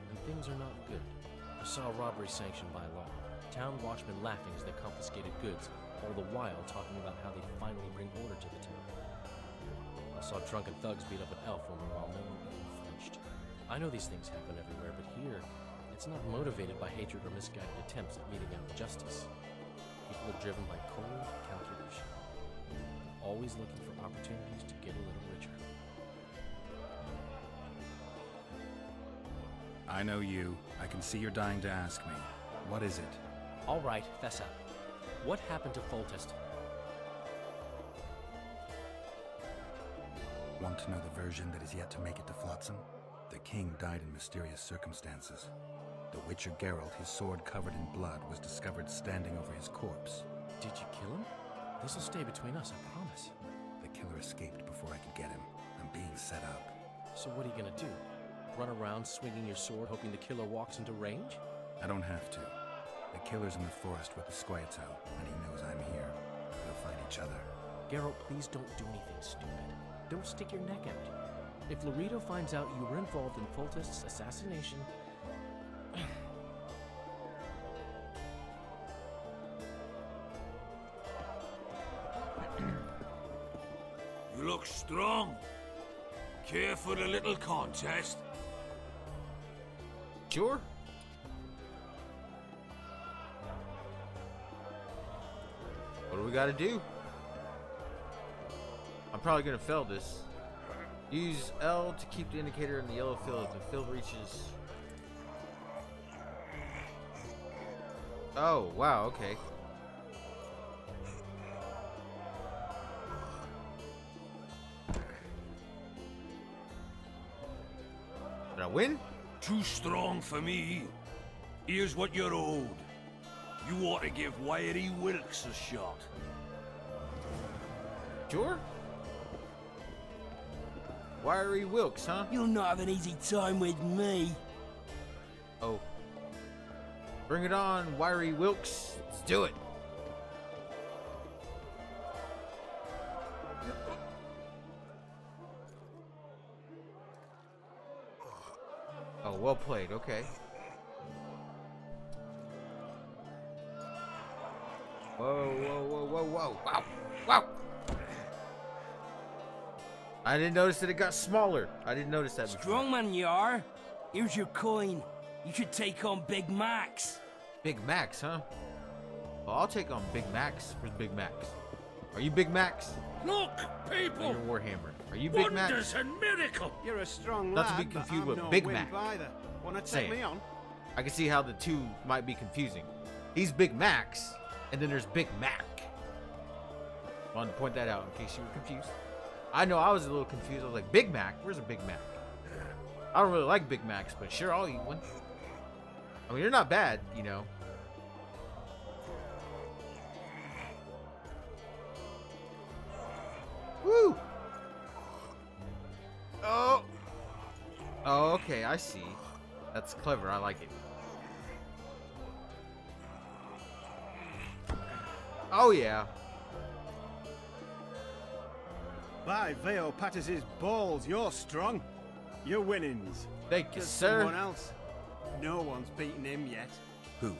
And things are not good. I saw robbery sanctioned by law. Town watchmen laughing as they confiscated goods, all the while talking about how they'd finally bring order to the town. I saw drunken thugs beat up an elf woman while no one even flinched. I know these things happen everywhere, but here, it's not motivated by hatred or misguided attempts at meting out justice. People are driven by cold calculation. They're always looking for opportunities to get a little richer. I know you. I can see you're dying to ask me. What is it? All right, fess up. What happened to Foltest? Want to know the version that is yet to make it to Flotsam? The king died in mysterious circumstances. The Witcher Geralt, his sword covered in blood, was discovered standing over his corpse. Did you kill him? This'll stay between us, I promise. The killer escaped before I could get him. I'm being set up. So what are you gonna do? Run around swinging your sword hoping the killer walks into range? I don't have to. The killer's in the forest with the Squietel, and he knows I'm here. We'll find each other. Geralt, please don't do anything stupid. Don't stick your neck out. If Loredo finds out you were involved in Foltest's assassination... You look strong. Care for a little contest? Sure. What do we gotta do? I'm probably gonna fail this. Use L to keep the indicator in the yellow field. If the field reaches... Oh, wow, okay. win? Too strong for me. Here's what you're owed. You ought to give Wiry Wilkes a shot. Sure. Wiry Wilkes, huh? You'll not have an easy time with me. Oh. Bring it on, Wiry Wilkes. Let's do it. Oh, well played. Okay. Whoa, whoa, whoa, whoa, whoa. Wow. Wow. I didn't notice that it got smaller. I didn't notice that before. Strong man you are. Here's your coin. You should take on Big Max. Big Max, huh? Well, I'll take on Big Max. Where's Big Max? Are you Big Max? Look, people! You're Warhammer. Are you Big Max? Wonders and miracle! You're a strong Not lad, to be confused but I'm with no Big wimp Mac. either. Wanna take Saying. me on? I can see how the two might be confusing. He's Big Max, and then there's Big Mac. Wanted to point that out in case you were confused. I know I was a little confused. I was like, Big Mac? Where's a Big Mac? I don't really like Big Macs, but sure, I'll eat one. I mean, they're not bad, you know. Woo! Oh! Oh, okay, I see. That's clever, I like it. Oh, yeah. By Veo Pattis's balls, you're strong. Your winnings. Thank you, There's sir. Someone else. No one's beaten him yet. Who?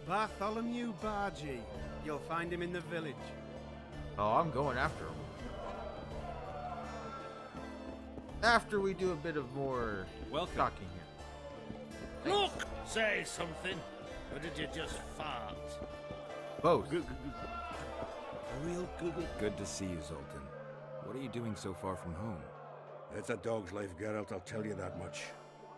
Bartholomew Bargy. You'll find him in the village. Oh, I'm going after him. After we do a bit of more talking here. Look! Say something. Or did you just fart? Both. A real good to see you, Zoltan. What are you doing so far from home? It's a dog's life, Geralt, I'll tell you that much.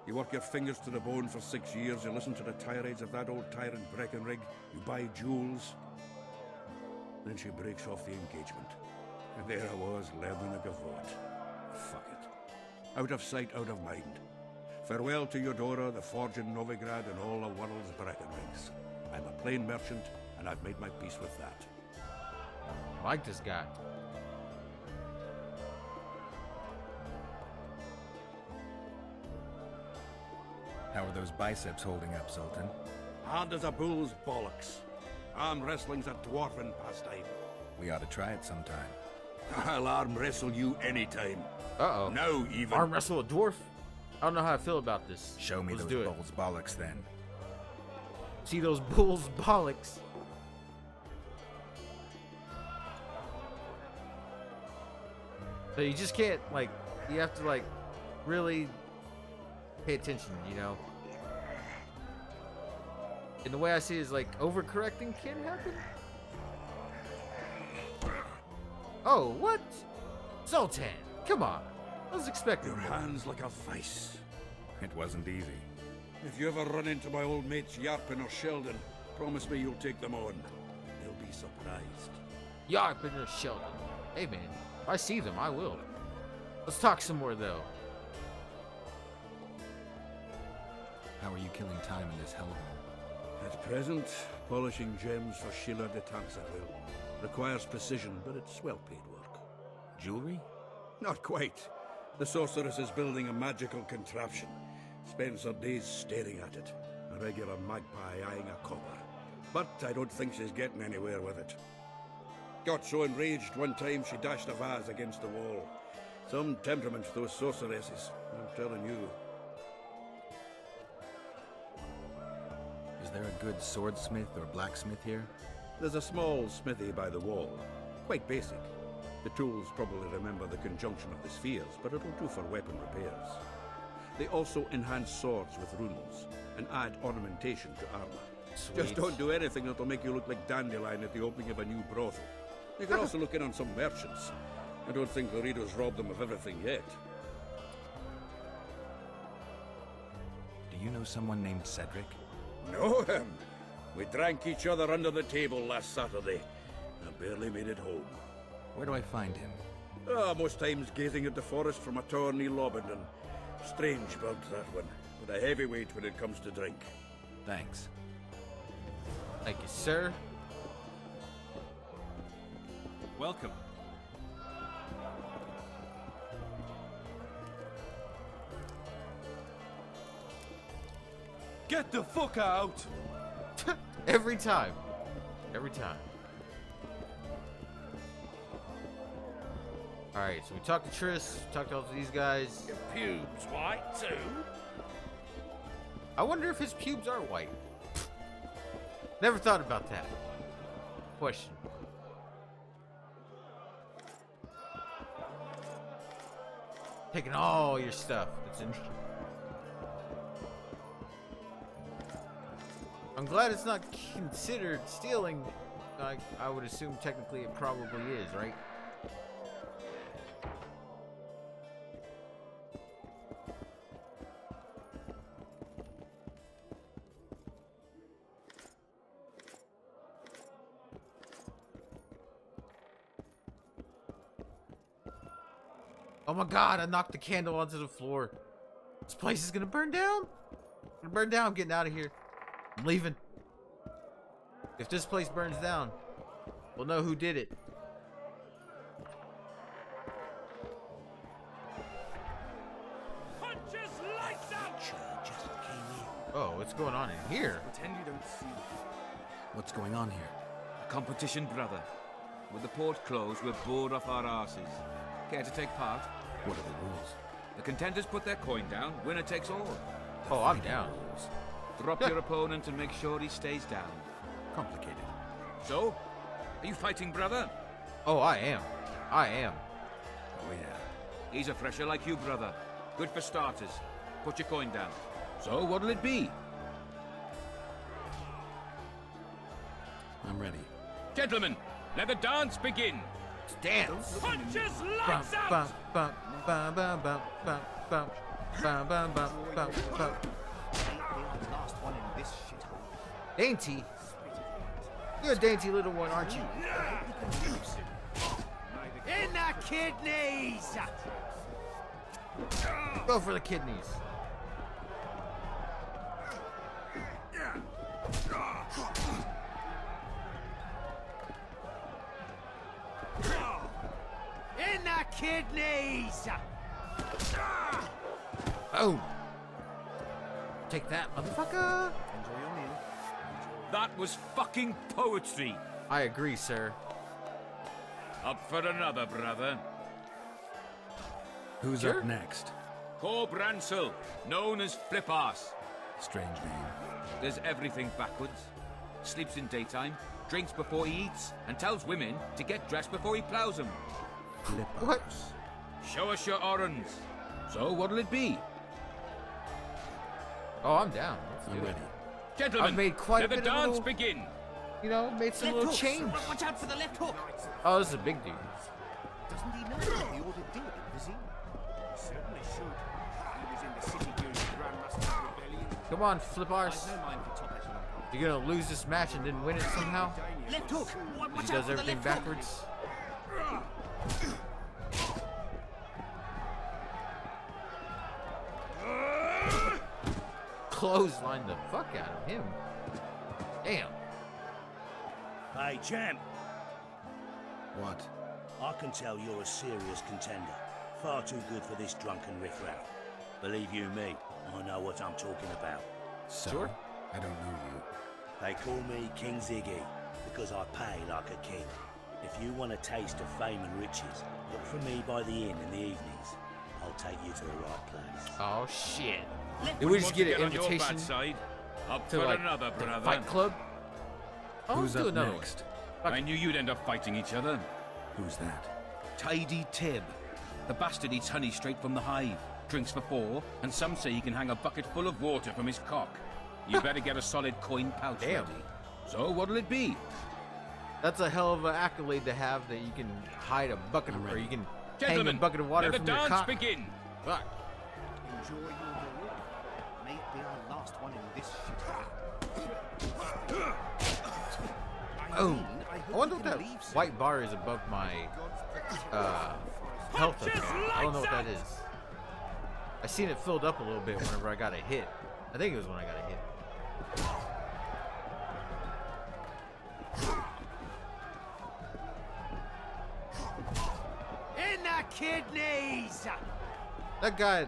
You work your fingers to the bone for 6 years, you listen to the tirades of that old tyrant Breckenrig, you buy jewels. Then she breaks off the engagement. And there I was, learning a gavotte. Fuck it. Out of sight, out of mind. Farewell to Eudora, the forge in Novigrad, and all the world's Breckenrigs. I'm a plain merchant, and I've made my peace with that. I like this guy. How are those biceps holding up, Zoltan? Hard as a bull's bollocks. Arm wrestling's a dwarven pastime. We ought to try it sometime. I'll arm wrestle you anytime. Uh-oh. Now even. Arm wrestle a dwarf? I don't know how I feel about this. Show me Let's those do it. bulls bollocks then. See those bulls bollocks. So you just can't, like, you have to, like, really pay attention, you know? And the way I see it is, like, overcorrecting can happen. Oh, what? Zoltan, come on. I was expecting Your hands like a vice. It wasn't easy. If you ever run into my old mates Yarpin or Sheldon, promise me you'll take them on. They'll be surprised. Yarpin or Sheldon. Hey, man, if I see them, I will. Let's talk some more, though. How are you killing time in this hellhole? At present, polishing gems for Sheila de Tanserville. Requires precision, but it's well-paid work. Jewelry? Not quite. The sorceress is building a magical contraption. Spends her days staring at it. A regular magpie eyeing a copper. But I don't think she's getting anywhere with it. Got so enraged one time she dashed a vase against the wall. Some temperament, those sorceresses, I'm telling you. Is there a good swordsmith or blacksmith here? There's a small smithy by the wall. Quite basic. The tools probably remember the conjunction of the spheres, but it'll do for weapon repairs. They also enhance swords with runes, and add ornamentation to armor. Sweet. Just don't do anything that'll make you look like Dandelion at the opening of a new brothel. You can also look in on some merchants. I don't think Laredo's robbed them of everything yet. Do you know someone named Cedric? Know him? We drank each other under the table last Saturday. I barely made it home. Where do I find him? Most times gazing at the forest from a tower near Lobendon. Strange bird, that one. but a heavyweight when it comes to drink. Thanks. Thank you, sir. Welcome. Get the fuck out! Every time. Every time. Alright, so we talked to Triss, talked to all of these guys. Your pubes white too? I wonder if his pubes are white. Never thought about that. Question. Taking all your stuff that's in. I'm glad it's not considered stealing. I would assume technically it probably is, right? Oh my god, I knocked the candle onto the floor. This place is gonna burn down. It's gonna burn down. I'm getting out of here. I'm leaving. If this place burns down, we'll know who did it. Punches lights out! Just came in. Oh, what's going on in here? Pretend you don't see. What's going on here? A competition, brother. With the port closed, we're bored off our asses. Care to take part? What are the rules? The contenders put their coin down, winner takes all. Oh, I'm down. Drop your opponent and make sure he stays down. Complicated. So, are you fighting, brother? Oh, I am. I am. Oh, yeah. He's a fresher like you, brother. Good for starters. Put your coin down. So, what'll it be? I'm ready. Gentlemen, let the dance begin. Dance. Punches lights out! Last one in this shithole. Dainty? You're a dainty little one, aren't you? In the kidneys! Go for the kidneys. In the kidneys! Boom. Take that, motherfucker. Enjoy your meal. That was fucking poetry. I agree, sir. Up for another, brother. Who's up next? Cor Bransel, known as Flip-Arse. Strange name. Does everything backwards. Sleeps in daytime, drinks before he eats, and tells women to get dressed before he plows them. What? Show us your orange. So, what'll it be? Oh, I'm down. I'm ready. Gentlemen, I've made quite let a the bit of dance little, begin. You know, made some little change. Watch out for the left hook. Oh, this is a big dude. Doesn't he know what the order did, does he? He certainly should. He was in the city during the Grandmaster's rebellion. Come on, Flip-Arse. No mind for top echelon. You're gonna lose this match and then win it somehow? Left hook. Watch He out does for the everything left backwards. Clothesline the fuck out of him. Damn. Hey, champ. What? I can tell you're a serious contender. Far too good for this drunken riffraff. Believe you me, I know what I'm talking about. So? Sure. I don't know you. They call me King Ziggy because I pay like a king. If you want a taste of fame and riches, look for me by the inn in the evenings. I'll take you to the right place. Oh shit. Left Did we one just wants to get an on your invitation bad side. Up to for like another, the brother. Fight Club? Oh, Who's let's do up another next? one. I knew you'd end up fighting each other. Who's that? Tidy Tib. The bastard eats honey straight from the hive, drinks for 4, and some say he can hang a bucket full of water from his cock. You better get a solid coin pouch Damn. ready. So what'll it be? That's a hell of an accolade to have, that you can hide a bucket of, or you can hang a Gentlemen, bucket of water let from the your dance cock. begin. Fuck. Enjoy your meal. May it be our last one in this shithole. Oh, I wonder what that white bar is above my health. I don't know what that is. I seen it filled up a little bit whenever I got a hit. I think it was when I got a hit. In the kidneys! That guy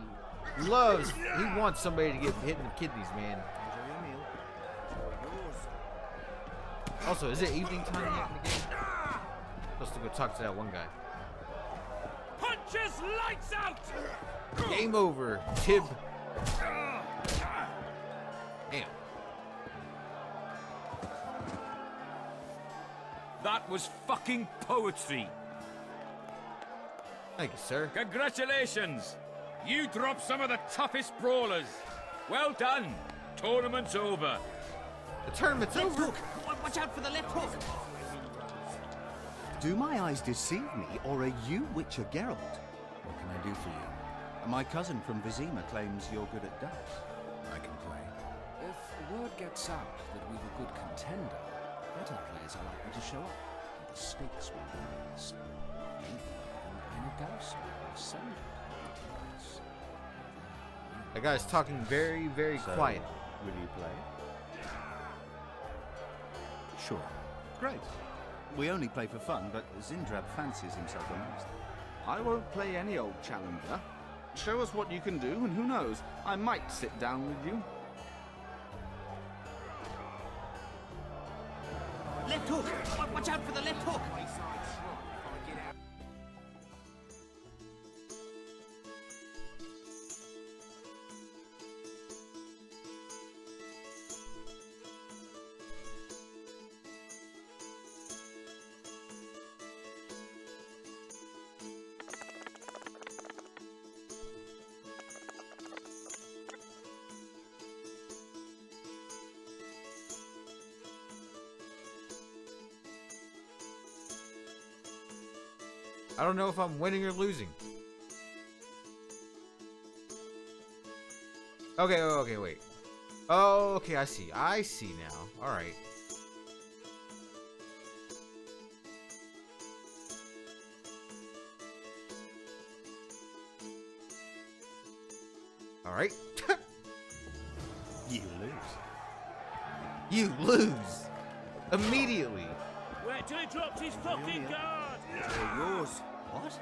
loves, he wants somebody to get hit in the kidneys, man. Also, is it evening time yet in the game? Supposed to go talk to that one guy. Punches lights out! Game over, Tib. Damn. That was fucking poetry. Thank you, sir. Congratulations! You dropped some of the toughest brawlers. Well done. Tournament's over. The tournament's over? Watch out for the left hook! Do my eyes deceive me, or are you Witcher Geralt? What can I do for you? My cousin from Vizima claims you're good at dice. I can play. If word gets out that we've a good contender, better players are likely to show up, and the stakes will be raised. Maybe even a ghost will send us. That guy's talking very, very quiet. Will you play? Sure. Great. We only play for fun, but Zindrab fancies himself a master. I won't play any old challenger. Show us what you can do, and who knows, I might sit down with you. Left hook! Watch out for the left hook! I don't know if I'm winning or losing. Okay, wait. Oh, okay, I see now. Alright. Alright. You lose. You lose! Immediately! Wait till he drops his fucking guard! They're yours. What?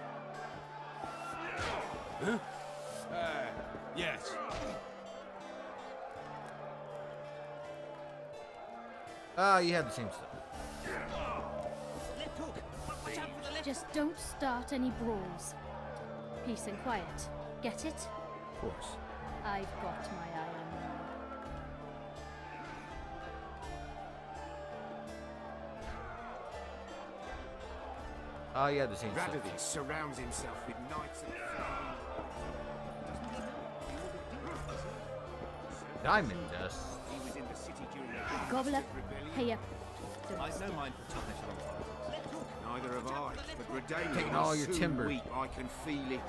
Huh? Yes. Ah, you had the same stuff. Left hook! Watch out for the left. Just don't start any brawls. Peace and quiet. Get it? Of course. I've got my eye on you. Ah, you had the same stuff. Radovich surrounds himself with knights and Diamond dust. He was in the city during the Gobbler, hey up. I've no mind for toughness on fighters. Neither have I. But Redania Taking all your soon timber. weep, I can feel it.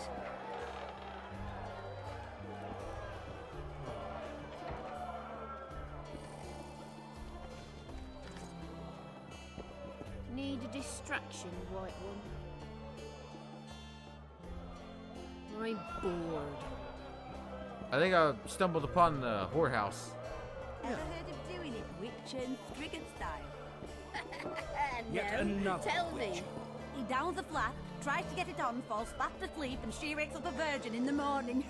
Need a distraction, White One? I'm bored. I think I stumbled upon the whorehouse. Ever heard of doing it Witcher and Strigan style? Yet No, another tell me. Witcher. He downs the flat, tries to get it on, falls fast asleep, and she wakes up a virgin in the morning.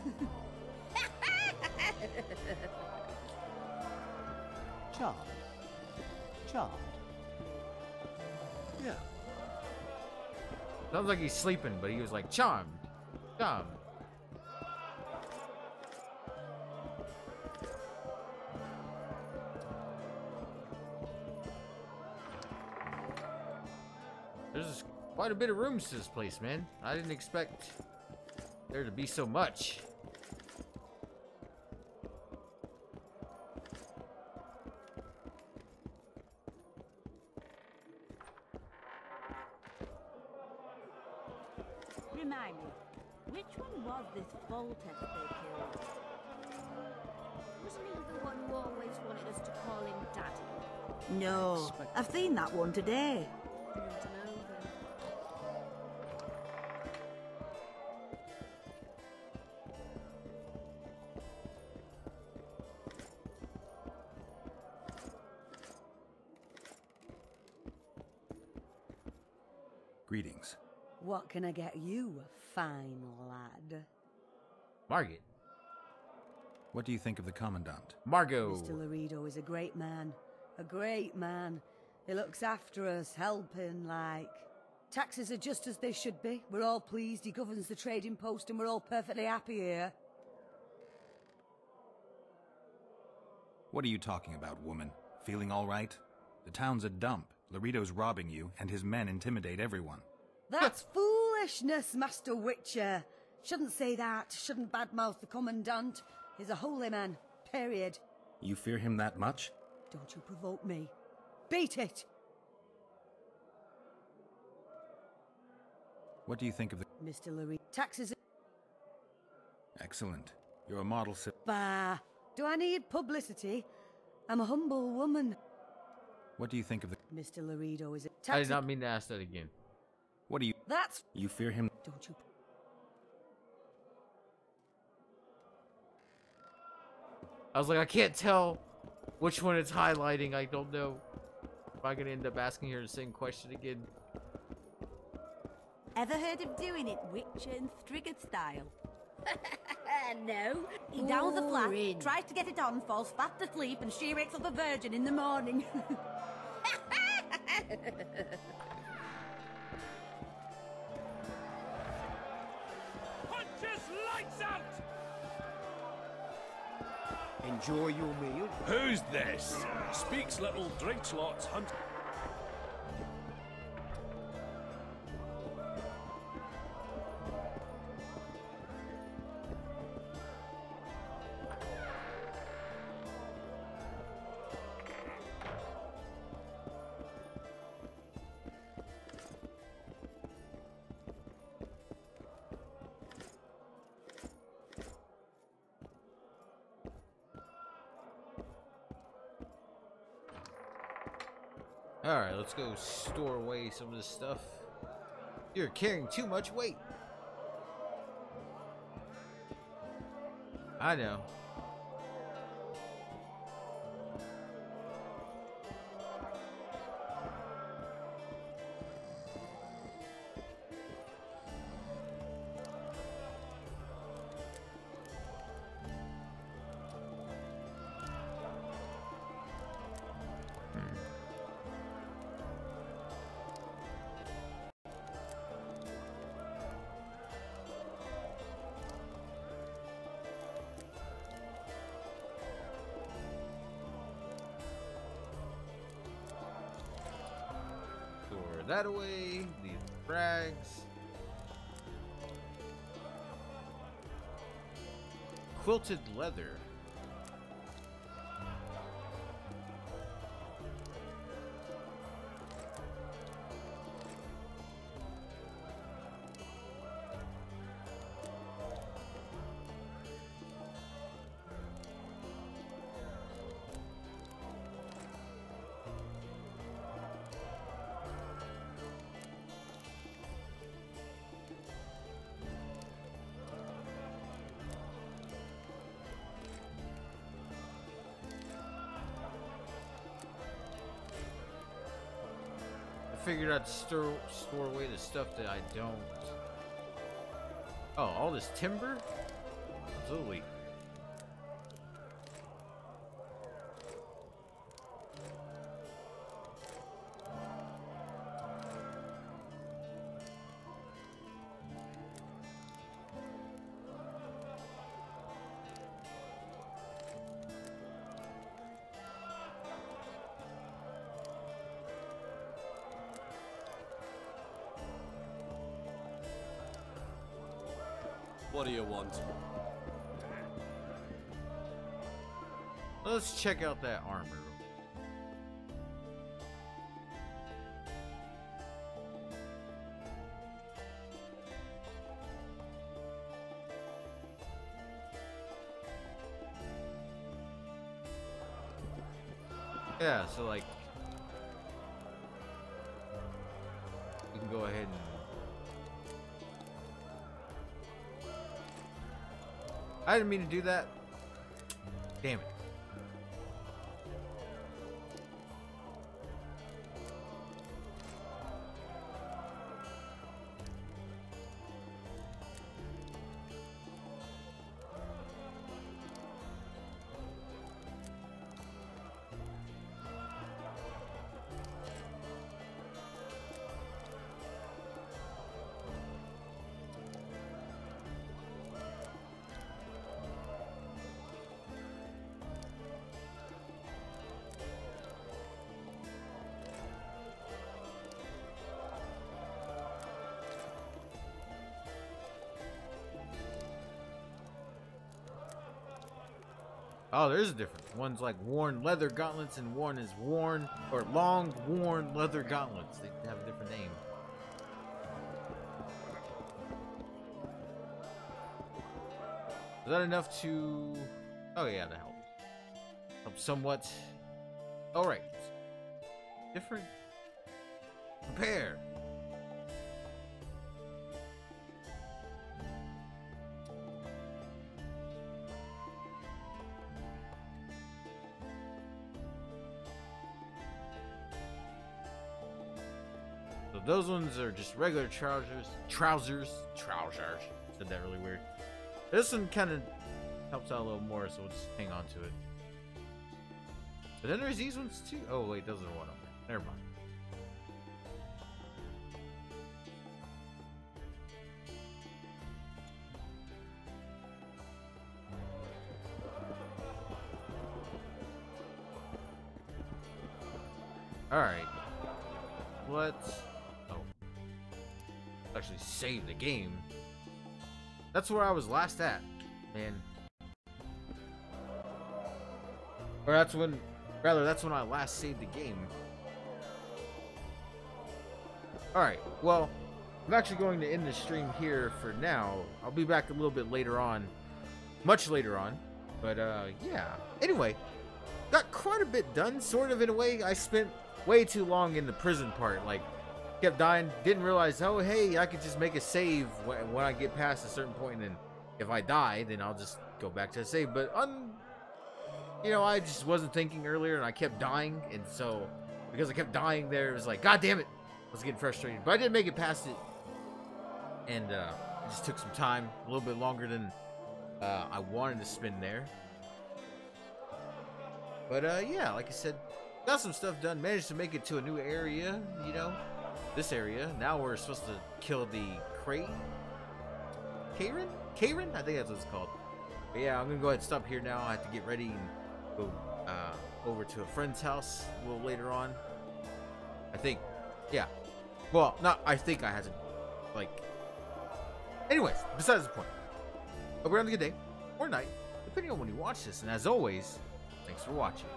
Charmed. Charmed. Yeah. Sounds like he's sleeping, but he was like charmed. Charmed. There's quite a bit of rooms to this place, man. I didn't expect there to be so much. Remind me, which one was this Voltest they killed? Wasn't he the one who always wanted us to call him Daddy? No, I've seen that one today. Greetings. What can I get you, fine lad? Margit. What do you think of the Commandant? Margot. Mr. Laredo is a great man. A great man. He looks after us, helping, like. Taxes are just as they should be. We're all pleased he governs the trading post and we're all perfectly happy here. What are you talking about, woman? Feeling all right? The town's a dump. Laredo's robbing you, and his men intimidate everyone. That's foolishness, Master Witcher. Shouldn't say that. Shouldn't badmouth the Commandant. He's a holy man. Period. You fear him that much? Don't you provoke me. Beat it! What do you think of the... Mr. Laredo. Taxes... Excellent. You're a model Bah. Do I need publicity? I'm a humble woman. What do you think of the... Mr. Laredo is a... I did not mean to ask that again. What do you... That's... You fear him... Don't you... I was like, I can't tell which one it's highlighting. I don't know if I'm going to end up asking her the same question again. Ever heard of doing it Witcher and Strigged style? No. He downs a flask, tries to get it on, falls fast asleep, and she wakes up a virgin in the morning. Punches lights out! Enjoy your meal. Who's this? Speaks little, drinks lots, hunt. Alright, let's go store away some of this stuff. You're carrying too much weight. I know. That away, these rags. Quilted leather. Figured I'd store away the stuff that I don't. Oh, all this timber? Absolutely. What do you want? Let's check out that armor. Yeah, so like we can go ahead and I didn't mean to do that. Damn it. Oh, there's a difference. One's like worn leather gauntlets, and one is worn or long worn leather gauntlets. They have a different name. Is that enough to? Oh yeah, that helps. Helps somewhat. All right. Different. Prepare. So those ones are just regular trousers. Said that really weird. This one kind of helps out a little more, so we'll just hang on to it. But then there's these ones too. Oh wait, those are one of them. Never mind. Alright. Let's actually save the game. That's where I was last at, man. Or that's when I last saved the game. Alright, well, I'm actually going to end the stream here for now. I'll be back a little bit later on. Much later on. But, yeah. Anyway, got quite a bit done, sort of, in a way. I spent way too long in the prison part. Like, kept dying, didn't realize, oh, hey, I could just make a save when I get past a certain point, and if I die, then I'll just go back to the save. But, you know, I just wasn't thinking earlier, and I kept dying, and so, because I kept dying there, it was like, god damn it, I was getting frustrated. But I did make it past it, and it just took some time, a little bit longer than I wanted to spend there. But yeah, like I said, got some stuff done, managed to make it to a new area, you know, this area. Now we're supposed to kill the Karen? I think that's what it's called. But yeah, I'm gonna go ahead and stop here now. I have to get ready and go over to a friend's house a little later on. I think, yeah. Well, not I think I had to, like. Anyways, besides the point. Hope you're having a good day or night, depending on when you watch this. And as always, thanks for watching.